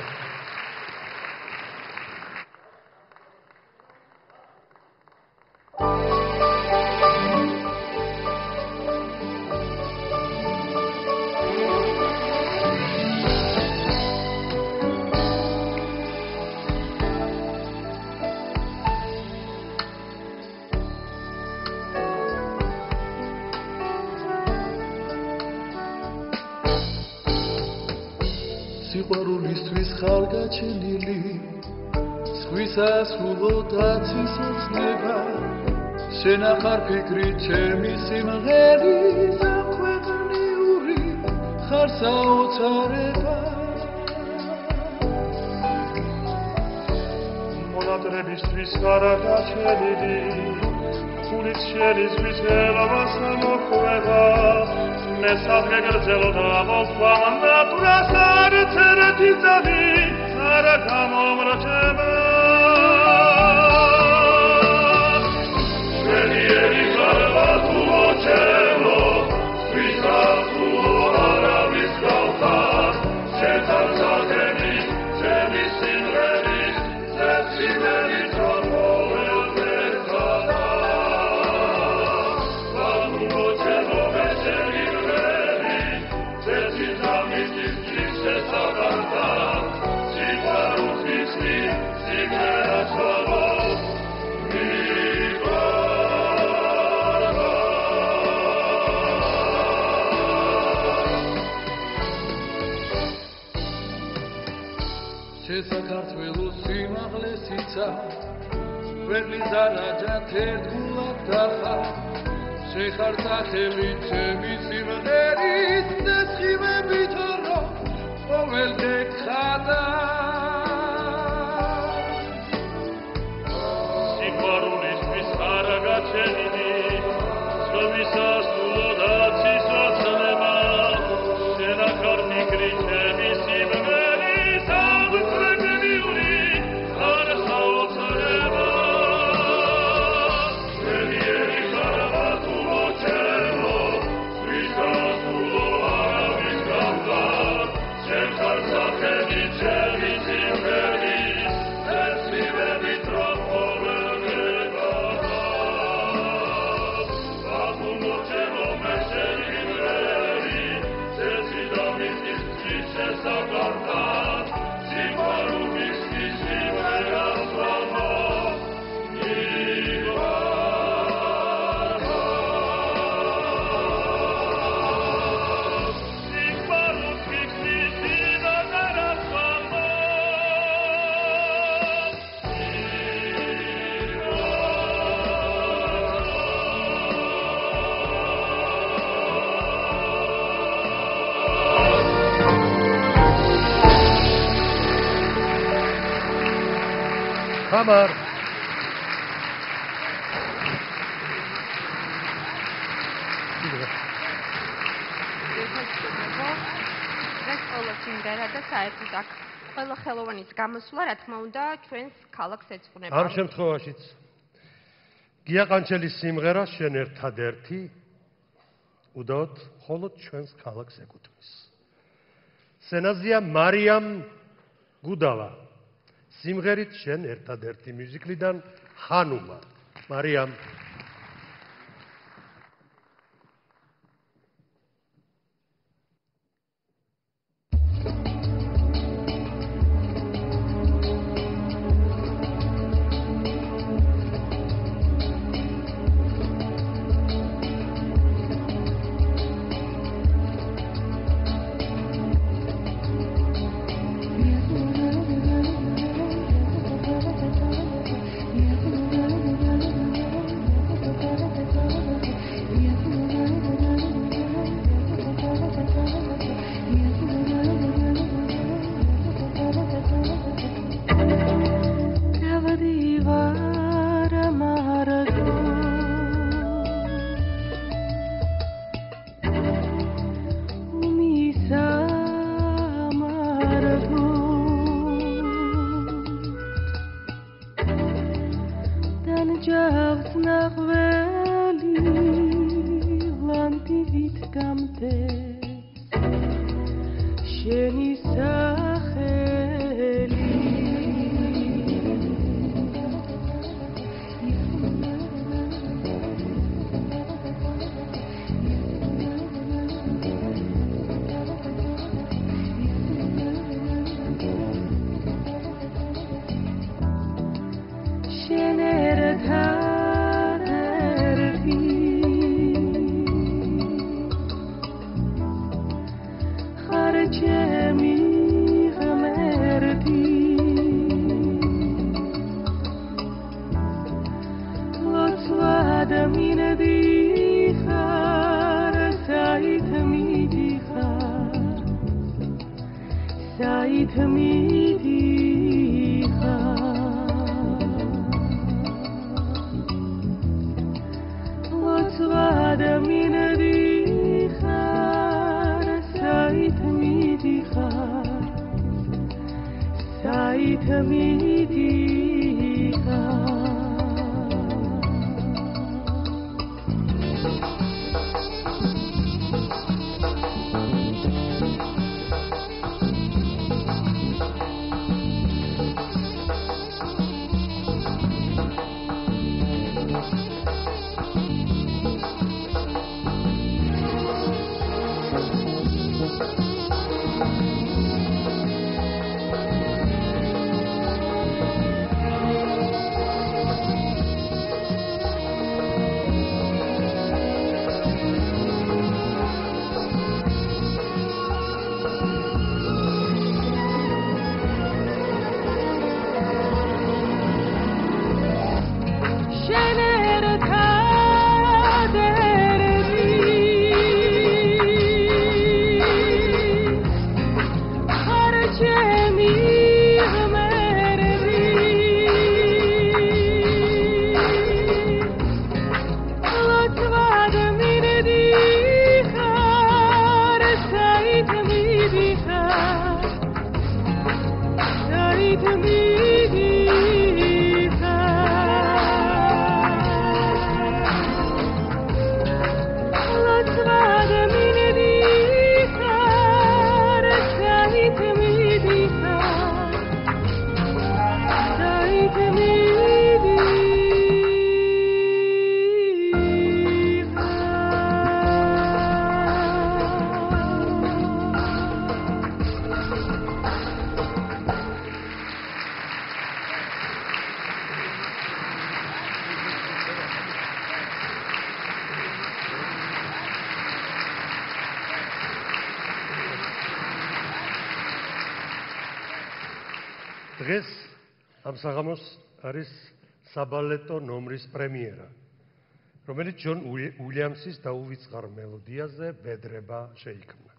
სიყვარულისთვის ხალგაჩენილი სხვისასრულო დაცის ოცნება შენახარ ფიქრით ჩემი სიმღერი საქვეყნიური ხარ საოცარება მონატრებისთვის ხალგაჩენილი ხულის შენისთვის ელავას მოხვევა მე სადღე გრძელო და მოსვამ ნატურას არც ერთი ძალი არ გამომრჩება ჩვენი ერიგარება თუ მოჩელო ვისახულო არავის გავხარ შეთან საგენი ჩემი სიმღერი ზეცინელი ეს საქართველოს სიმაღლესიცა ქვეყნის არაჯად ერთგულად დახარ შეხარ სახელი ჩემი სიმღერის ცეცხლებით რომ ყოველდღე ხადა სიყვარულისთვის არ გაჩენილი ცნობისას სულოდაც ისოცნება შენ ახარ მიგრი ჩემი სიმღერის ამწვევი არ საოცრება Hamar. სიმღერა და საერთოდ აქ ყველა ხელოვანის გამოსვლა, რა თქმა უნდა, ჩვენს ქალაქს ეძღვნება. ამ შემთხვევაშიც გია ყანჩელის სიმღერა შენ ერთადერთი უდაოდ მხოლოდ ჩვენს ქალაქს ეკუთვნის. სცენაზეა მარიამ გუდავა. სიმღერით შენ ერთადერთი მუსიკლიდან ხანუმა. მარიამ დღეს ამ საღამოს არის საბალეტო ნომრის პრემიერა, რომელიც ჯონ უილიამსის დაუვიწყარ მელოდიაზე ბედრება შეიქმნა.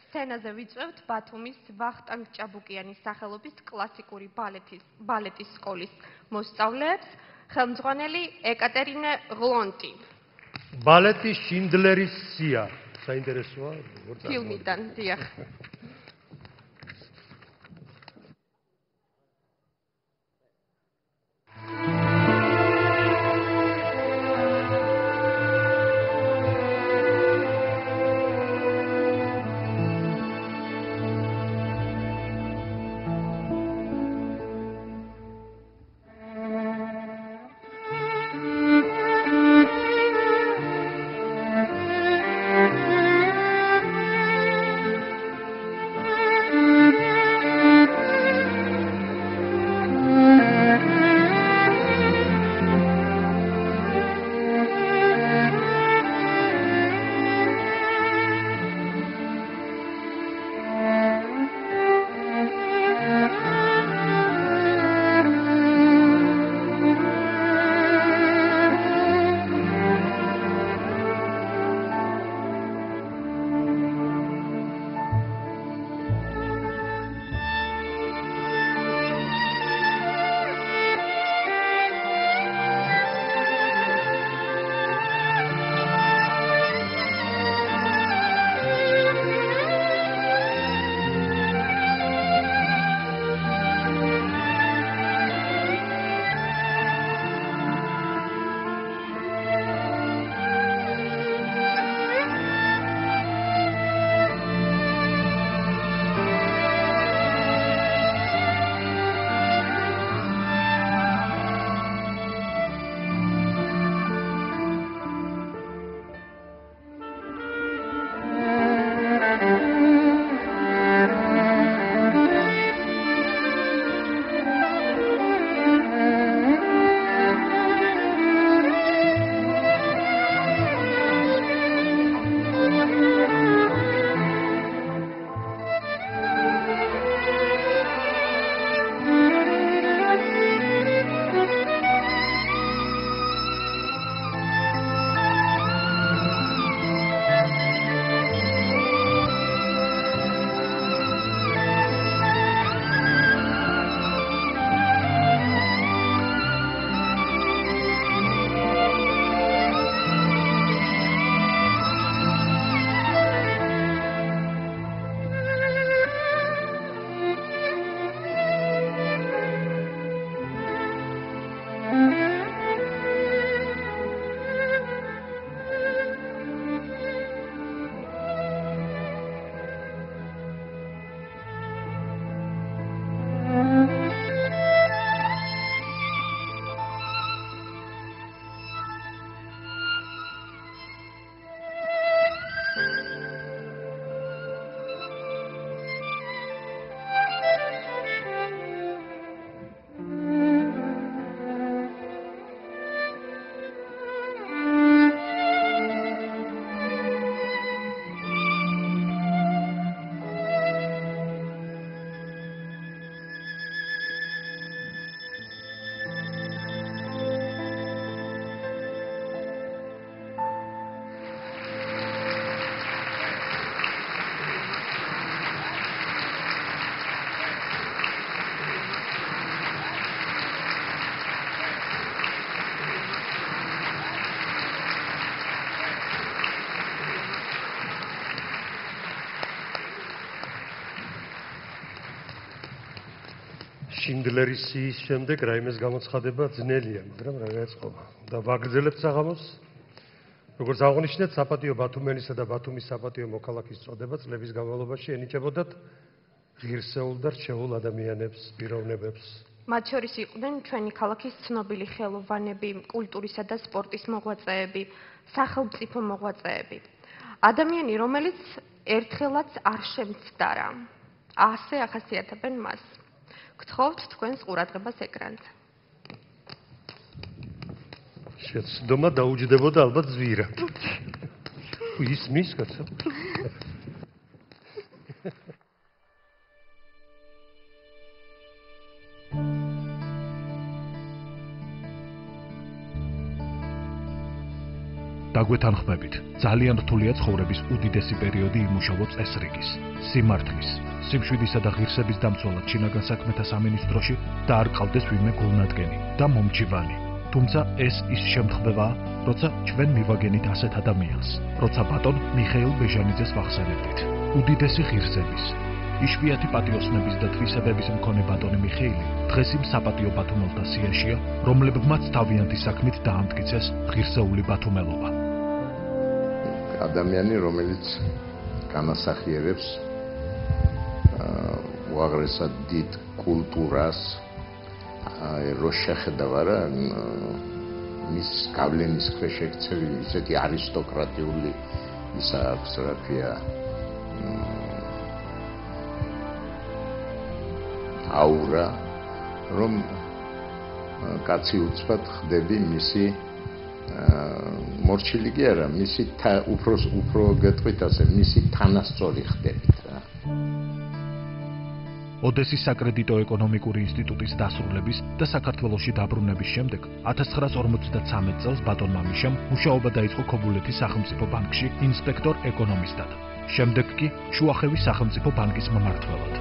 სცენაზე ვიწვევთ ბათუმის ვახტანგ ჭაბუკიანის სახელობის კლასიკური ბალეტის სკოლის მოსწავლეებს, ხელმძღვანელი ეკატერინე ღლონტი. ბალეტი შინდლერის სია. საინტერესოა, როგორ წარმოგვიდგენთ. ფილმიდან, დიახ. შინდლერის სიის შემდეგ რაიმეს გამოცხადება ძნელია, მაგრამ რა გაეწყობა. და ვაგრძელებთ საღამოს. როგორც აღნიშნეთ, საპატიო ბათუმელისა და ბათუმის საპატიო მოქალაქის წოდება წლების განმავლობაში ენიჭებოდათ ღირსეულ და რჩეულ ადამიანებს, პიროვნებებს. მათ შორის იყვნენ ჩვენი ქალაქის ცნობილი ხელოვანები, კულტურისა და სპორტის მოღვაწეები, სახელმწიფო მოღვაწეები. ადამიანი, რომელიც ერთხელაც არ შემცდარა. ასე ახასიათებენ მას. გთხოვთ თქვენს ყურადღებას ეკრანზე. შეცდომა დაუჯდებოდა ალბათ ზვირად. ისმის კაცო. დაგვეთანხმებით, ძალიან რთულია ცხოვრების უდიდესი პერიოდი იმუშაო წესრიგის, სიმართლის, სიმშვიდისა და ღირსების დამცველად შინაგან საქმეთა სამინისტროში და არ ყავდეს ვინმე გულნადგენი და მომჩივანი. თუმცა ეს ის შემთხვევაა, როცა ჩვენ მივაგენით ასეთ ადამიანს, როცა ბატონ მიხეილ ბეჟანიძეს ვახსენებდით. უდიდესი ღირსების, იშვიათი პატიოსნების და თვისებების მქონე ბატონი მიხეილი დღეს იმ საპატიო ბათუმელთა სიაშია, რომლებმაც თავიანთი საქმით დაამტკიცეს ღირსეული ბათუმელობა. ადამიანი, რომელიც განასახიერებს უაღრესად დიდ კულტურას, რო შეხედავ რა მის გავლენის ქვეშ ექცევი ისეთი არისტოკრატიული ის აქვს რა ქვია აურა, რომ კაცი უცბად ხდები მისი მორჩილი კი არა, მისი უფრო გეტყვით ასე, მისი თანასწორი ხდებით რა. ოდესის საკრედიტო ეკონომიკური ინსტიტუტის დასრულების და საქართველოში დაბრუნების შემდეგ 1953 წელს ბატონმა მიშამ მუშაობა დაიწყო ქობულეთის სახელმწიფო ბანკში ინსპექტორ ეკონომისტად. შემდეგ კი შუახევის სახელმწიფო ბანკის მმართველად.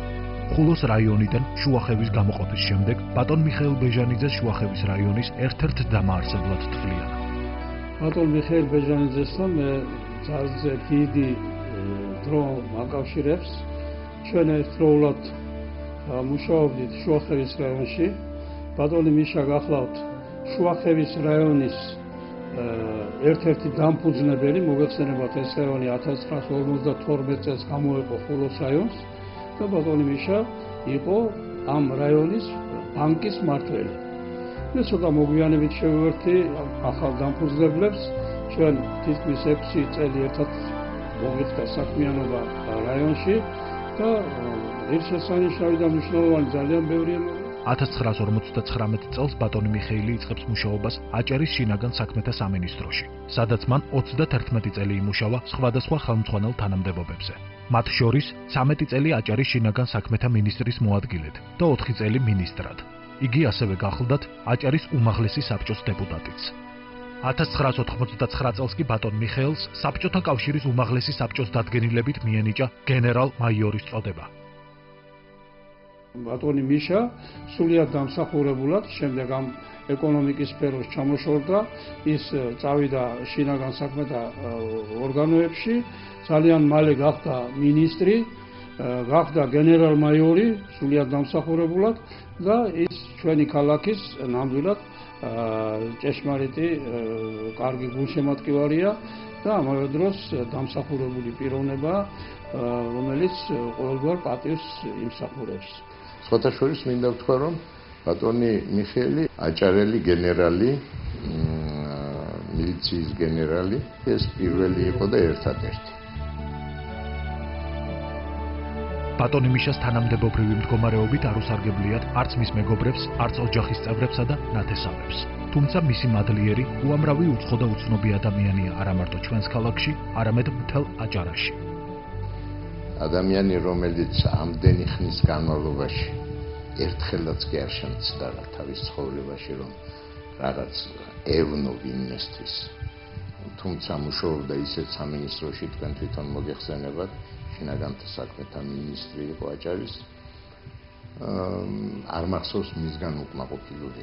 ხულოს რაიონიდან შუახევის გამოყოფის შემდეგ ბატონ მიხეილ ბეჟანიძეს შუახევის რაიონის ერთ-ერთ დამაარსებლად თვლიან. ბატონ მიხეილ ბეჟანიძესთან მე ძალზე დიდი დრო მაკავშირებს. ჩვენ ერთდროულად მუშაობდით შუახევის რაიონში. ბატონი მიშა გახლავთ შუახევის რაიონის ერთ-ერთი დამფუძნებელი, მოგეხსენებათ ეს რაიონი 1952 წელს გამოეყო ხულოს რაიონს და ბატონი მიშა იყო ამ რაიონის ბანკის მმართველი. მე ცოტა მოგვიანებით შევერთი ახალ დამფუძნებლებს, ჩვენ თითქმის 6 წელი ერთად მოგიხდა საქმიანობა რაიონში და ღირსშესანიშნავი და მნიშვნელოვანი ძალიან ბევრი 1959 წელს ბატონი მიხეილი იწყებს მუშაობას აჭარის შინაგან საქმეთა სამინისტროში, სადაც მან 31 წელი იმუშავა სხვადასხვა ხელმძღვანელ თანამდებობებზე. მათ შორის 13 წელი აჭარის შინაგან საქმეთა მინისტრის მოადგილედ და 4 წელი მინისტრად. იგი ასევე გახლდათ აჭარის უმაღლესი საბჭოს დეპუტატიც. 1989 წელს კი ბატონ მიხეილს საბჭოთა კავშირის უმაღლესი საბჭოს დადგენილებით მიენიჭა გენერალ-მაიორის წოდება. ბატონი მიშა სულიად დამსახურებულად შემდეგ ამ ეკონომიკის სფეროს ჩამოშორდა, ის წავიდა შინაგან საქმეთა ორგანოებში, ძალიან მალე გახდა მინისტრი, გახდა გენერალ-მაიორი სულიად დამსახურებულად და ის ჩვენი ქალაქის ნამდვილად ჭეშმარიტი კარგი გულშემატკივარია და ამავე დროს დამსახურებული პიროვნება, რომელიც ყოველგვარ პატივს იმსახურებს. სხვათა შორის მინდა ვთქვა, რომ ბატონი მიხეილი აჭარელი გენერალი, მილიციის გენერალი, ეს პირველი იყო და ერთადერთი. ბატონი მიშას თანამდებობრივი მდგომარეობით არ უსარგებლიათ არც მის მეგობრებს, არც ოჯახის წევრებსა და ნათესავებს. თუმცა მისი მადლიერი უამრავი უცხო და უცნობი ადამიანია არა მარტო ჩვენს ქალაქში, არამედ მთელ აჭარაში. ადამიანი, რომელიც ამდენი ხნის განმავლობაში ერთხელაც კი არ შემცდარა თავის ცხოვრებაში, რომ რაღაც ევნო ვინმესთვის. თუმცა მუშაობდა ისეთ სამინისტროში, თქვენ თვითონ მოგეხსენებათ, შინაგანთა საქმეთა მინისტრი იყო აჭარის, არ მახსოვს მისგან უკმაყოფილებული.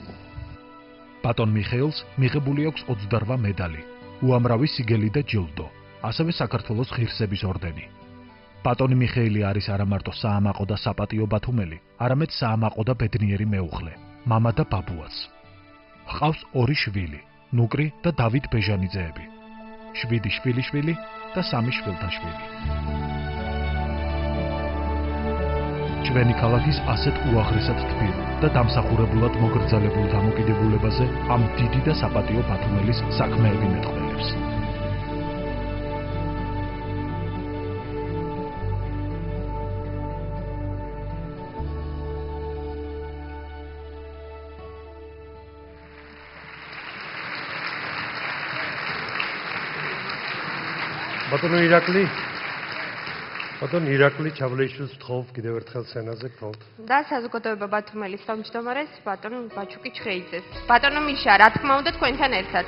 ბატონ მიხეილს მიღებული აქვს 28 მედალი, უამრავი სიგელი და ჯილდო, ასევე საქართველოს ღირსების ორდენი. ბატონი მიხეილი არის არა მარტო საამაყო და საპატიო ბათუმელი, არამედ საამაყო და ბედნიერი მეუღლე, მამა და ბაბუაც. ჰყავს 2 შვილი, ნუკრი და დავით ბეჟანიძეები. 7 შვილიშვილი და 3 შვილთაშვილი. ჩვენი ქალაქის ასეთ უაღრესად თბილ და დამსახურებულად მოგრძალებულ დამოკიდებულებაზე ამ დიდი და საპატიო ბათუმელის საქმეები მეტყველებს. ბატონ ირაკლი ჩავლეიშვილს ვთხოვ კიდევ ერთხელ სცენაზე გთხოვთ. და საზოგადოება ბათუმელის თავმჯდომარეს ბატონ ბაჩუკი ჩხეიძეს. ბატონო მიშა, რა თქმა უნდა თქვენთან ერთად.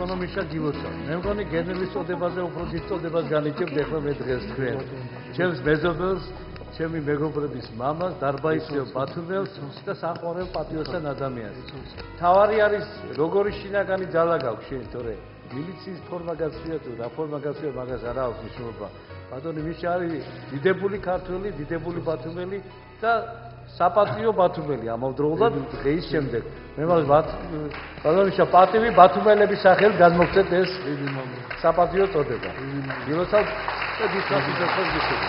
ეკონომიკა გილოცავ. მე მგონი გენერლის წოდებაზე უფრო დიდ წოდებას განიჭებთ ეხლა მე დღეს თქვენ. ჩემს მეზობელს, ჩემი მეგობრების მამას, დარბაისელ ბათუმელს და საყვარელ პატრიოტთან ადამიანს. თავარი არის როგორი შინაგანი ძალა გაქვს შენ, თორე მილიციის ფორმა გაცვია თუ რა ფორმა გაცვია, მაგას არ აქვს მნიშვნელობა. ბატონი მიშა არის დიდებული ქართველი, დიდებული ბათუმელი და საპატრიო ბათუმელი ამავდროულად დღეის შემდეგ. მე მას ბატონი მიშა პატივი ბათუმელების სახელით გადმოგცეთ ეს საპატრიო წოდება. გილოცავ და დისკუსიის დასწრებას გიხდები.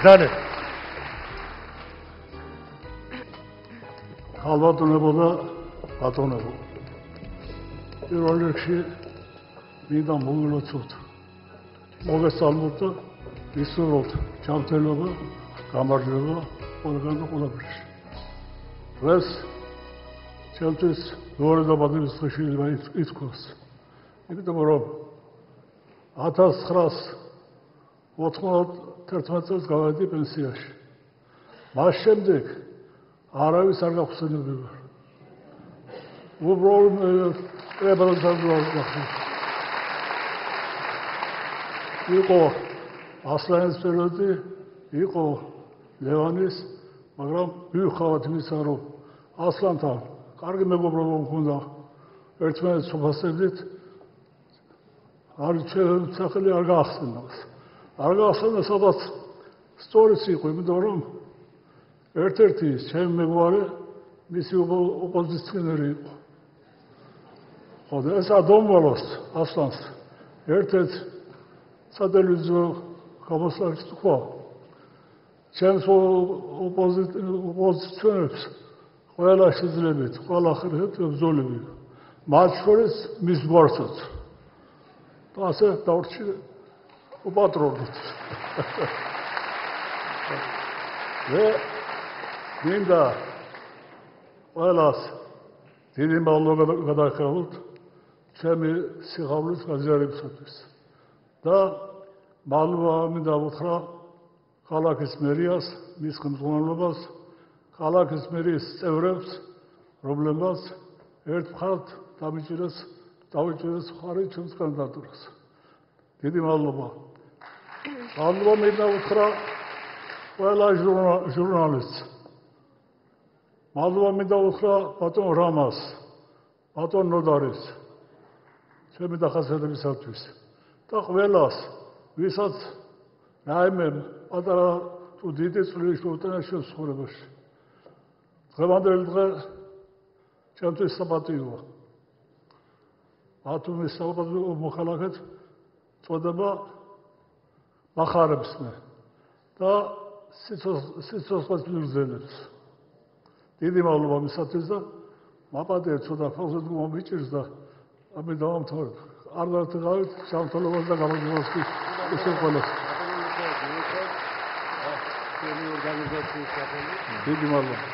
დანე ხალბატონებო და ბატონებო პირველ რიგში მინდა მოგილოცოთ მოგესალმოთ და ვისურვოთ ჯანმრთელობა გამარჯვება ყველგან და ყველაფერში დღეს ჩემთვის მეორე დაბადების დღე შეიძლება ითქვას იმიტომ რომ 1991 წელს გავედი პენსიაში მას შემდეგ არავის არ გახსენებია უბრალოდ იყო ასლანის პერიოდი, იყო ლევანის, მაგრამ მივხვდით იმისა, რომ ასლანთან კარგი მეგობრობა მქონდა, ერთმანეთს ვფასებდით, არის ჩვენ სახელი არ გაახსენდა. არ გაახსენდა, სადაც სტორიც იყო, იმიტომ რომ ერთ-ერთი ჩემი მეგვარი მისი ოპოზიციონერი იყო. ხო, ეს ადომვალოს ასლანს ერთ-ერთ სატელევიზიო გამოსვლაში თქვა, ჩემს ოპოზიციონერებს ყველა შეძლებთ, ყველა ხერხით ბრძოლები, მათ შორის მის გვარსაც. და ასე დავრჩი უპატრონოთ. მე მინდა ყველას დიდი მადლობა გადაახელოთ ჩემი სიხარულის გაზიარებისათვის. და მადლობა მინდა უთხრა ქალაქის მერიას, მის ხელმძღვანელობას, ქალაქის მერიის წევრებს, რომლებმაც ერთხელ დავიჭირეს მხარი ჩემს კანდიდატურას. დიდი მადლობა. მადლობა მინდა უთხრა ყველა ჟურნალისტს. მადლობა მინდა უთხრა ბატონ რამას, ბატონ ნოდარის, ჩემი დახასიათებისათვის. და ყველას, ვისაც რაიმე პატარა თუ დიდი წვლილი შეუტანა ჩვენ ცხოვრებაში. დღევანდელი დღე ჩემთვის საპატიოა. ბათუმის საპატიო მოქალაქედ წოდება მახარებს მე და სიცოცხლეს მიგრძელებს. დიდი მადლობა მისათვის და მაპატია ცოტა ხალხს მომიჭირს და ამი დავამთავრებ. არ დავთხოვით სამთლობას და გამარჯვებას ისე ყველას. დიდი მადლობა.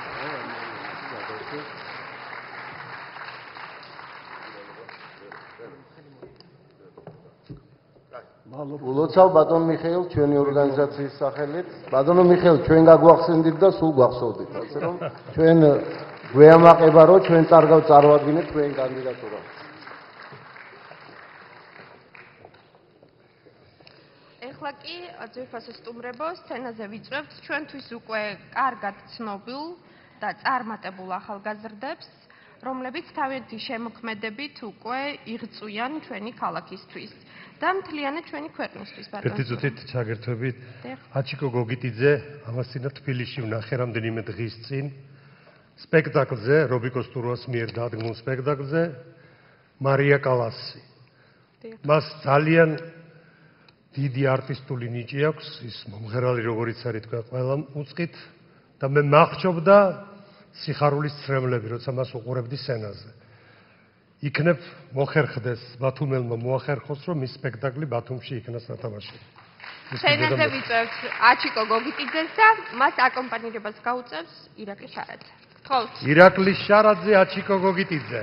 ულოცავ ბატონ მიხეილ ჩვენი ორგანიზაციის სახელით. ბატონო მიხეილ, ჩვენ გაგვახსენდით და სულ გვახსოვდით, ასე რომ ჩვენ გვეამაყება რომ ჩვენ წარვადგინეთ თქვენ კანდიდატურას. ეხლა კი ძვირფასო სტუმრებო, სცენაზე ვიწვევთ ჩვენთვის უკვე კარგად ცნობილ და წარმატებულ ახალგაზრდებს, რომლებიც თავიანთი შემოქმედებით უკვე იღწვიან ჩვენი ქალაქისთვის და მთლიანად ჩვენი ქვეყნისთვის. ერთი წუთით ჩაგერთვებით. აჩიკო გოგიტიძე ამასინა თბილისში ვნახე რამდენიმე დღის წინ სპექტაკლზე, რობიკოს ტურვას მიერ დადგმულ სპექტაკლზე მარია კალასი. მას ძალიან დიდი არტისტული ნიჭი აქვს, ის მომღერალი როგორიც არის თქვა ყველამ უწყით და მე მახრჩობდა სიხარულის ცრემლები, როცა მას უყურებდი სცენაზე. იქნებ მოხერხდეს ბათუმელმა მოახერხოს, რომ ის სპექტაკლი ბათუმში იქნას ნათამაშები. სცენაზე ვიწევთ აჩიკო გოგიტიძეს და მას აკომპანირებას გაუწევს ირაკლი შარაძე. გთხოვთ. ირაკლი შარაძე, აჩიკო გოგიტიძე.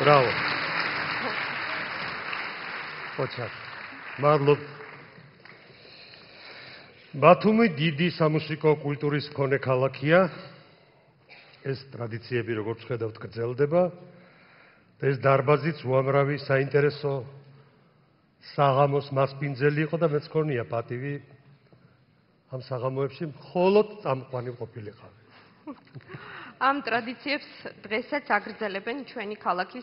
Bravo. Ოჩახ. მადლობ. ბათუმი დიდი სამუსიკო კულტურის მქონე ქალაქია. ეს ტრადიციები როგორც ხედავთ გრძელდება. ეს დარბაზიც უამრავი საინტერესო საღამოს მასპინძელი იყო და მეც მქონია პატივი ამ საღამოებში მხოლოდ წამყვანი ყოფილიყავი. ამ ტრადიციებს დღესაც აგრძელებენ ჩვენი ქალაქის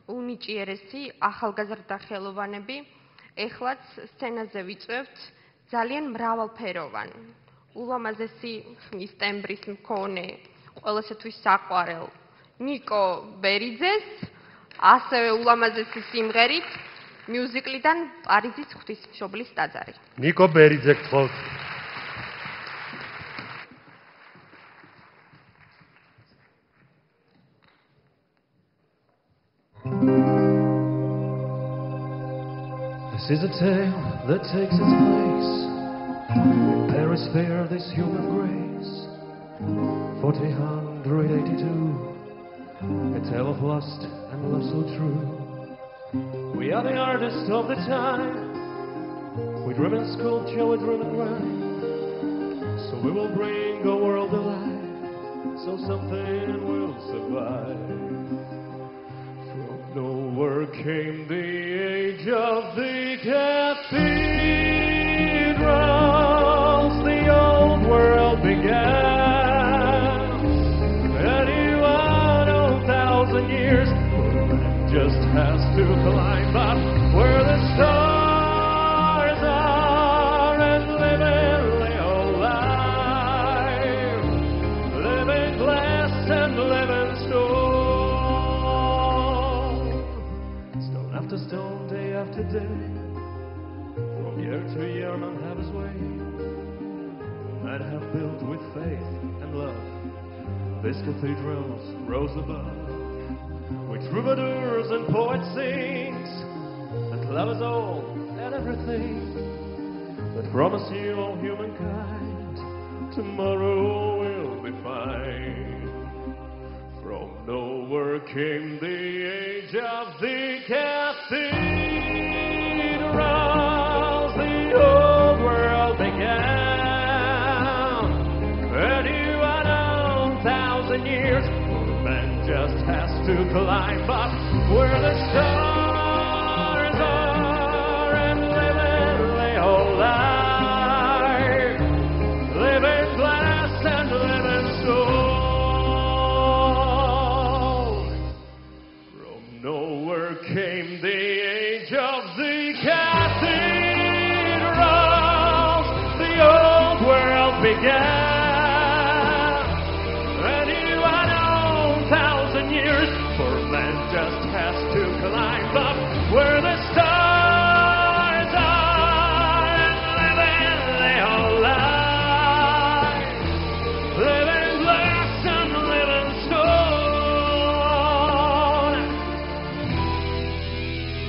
უნიჭიერესი ახალგაზრდა ხელოვანები. ეხლაც სცენაზე ვიწვევთ ძალიან მრავალფეროვან, ულამაზესი ხმის ტემბრის მქონე, ყველასათვის საყვარელ ნიკო ბერიძეს, ასევე ულამაზესი სიმღერით მიუზიკლიდან პარიზის ღვთისმშობლის ტაძარი. ნიკო ბერიძე გთხოვთ. This is a tale that takes its place in Paris fair this human grace 1482 a tale of lust and love so true. We are the artists of the time. We dream in sculpture, we dream in rhyme. So we will bring a world alive, so something will survive. From nowhere came the age of the cathedrals. The old world began. 31,000 years. Just has to climb up where the stars are and live in real life. Live in glass and live in stone. Stone after stone, day after day. From year to year, man have his way. Men have built with faith and love. These cathedrals rose above. With troubadours and poets sings that love is all and everything, that promise you all humankind tomorrow will be fine. From nowhere came the age of the cathedrals. The old world began 21,000 years. Just has to climb up where the stars are and live in real life. Live in glass and live in stone. From nowhere came the age of the cathedrals. The old world began. Just has to climb up where the stars are and live in real life. Live in glass and live in stone.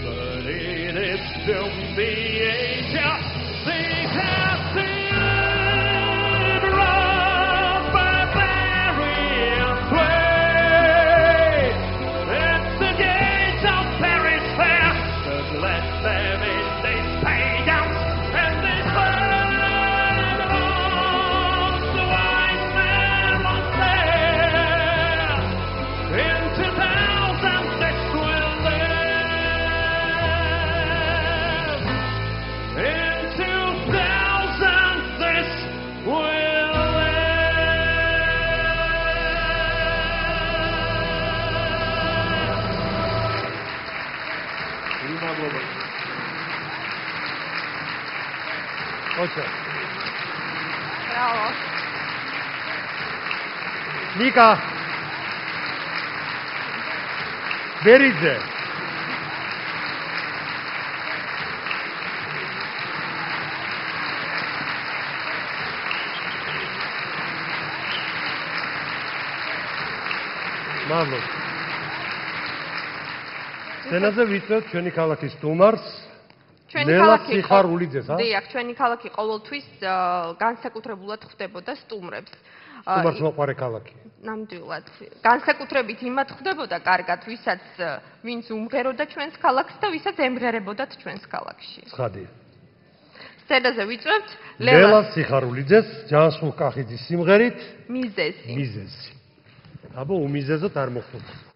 But it is still the age of the cathedrals, barbarian place. Okay. Bravo. Nika. Beridze. მადლობ. სცენაზე ვიწევთ ჩვენი ქალაქის სტუმარს. ჩვენი ქალაქი სიხარულიძეს, ა? დიახ, ჩვენი ქალაქი ყოველთვის განსაკუთრებულად ხვდებოდა სტუმრებს. სტუმარს მოყარე ქალაქი. ნამდვილად. განსაკუთრებით იმათ ხდებოდა კარგად, ვინც უმღეროდა ჩვენს ქალაქს და ვისაც ემღერებოდათ ჩვენს ქალაქში. ცხადია. სცენაზე ვიწვევთ ლელას სიხარულიძეს ჯანსუღ კახიძის სიმღერით მიზეზი. აბა უმიზეზოთ არ მოხდება.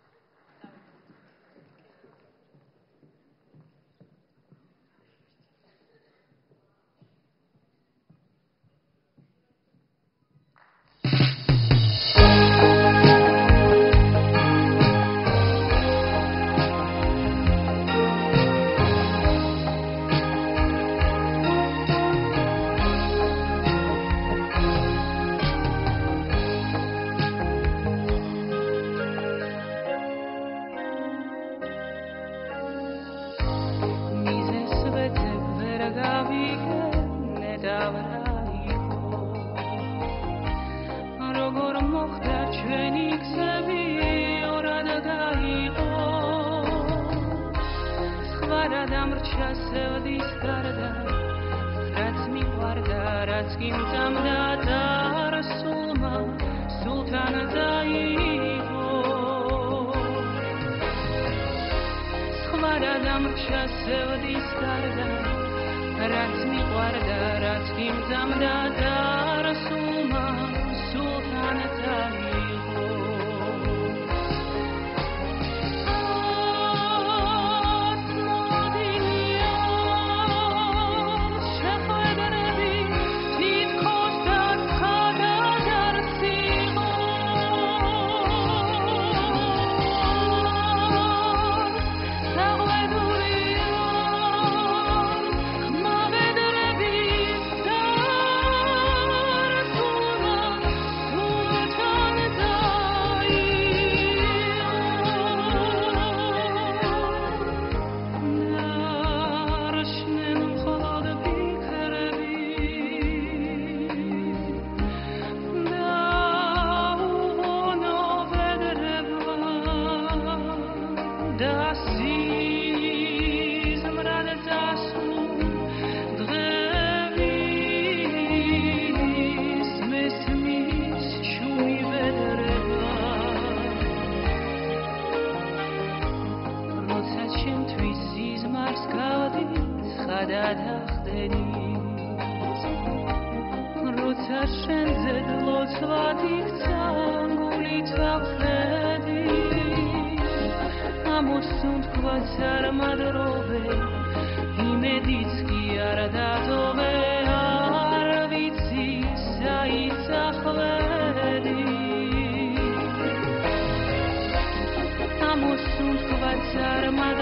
Sarma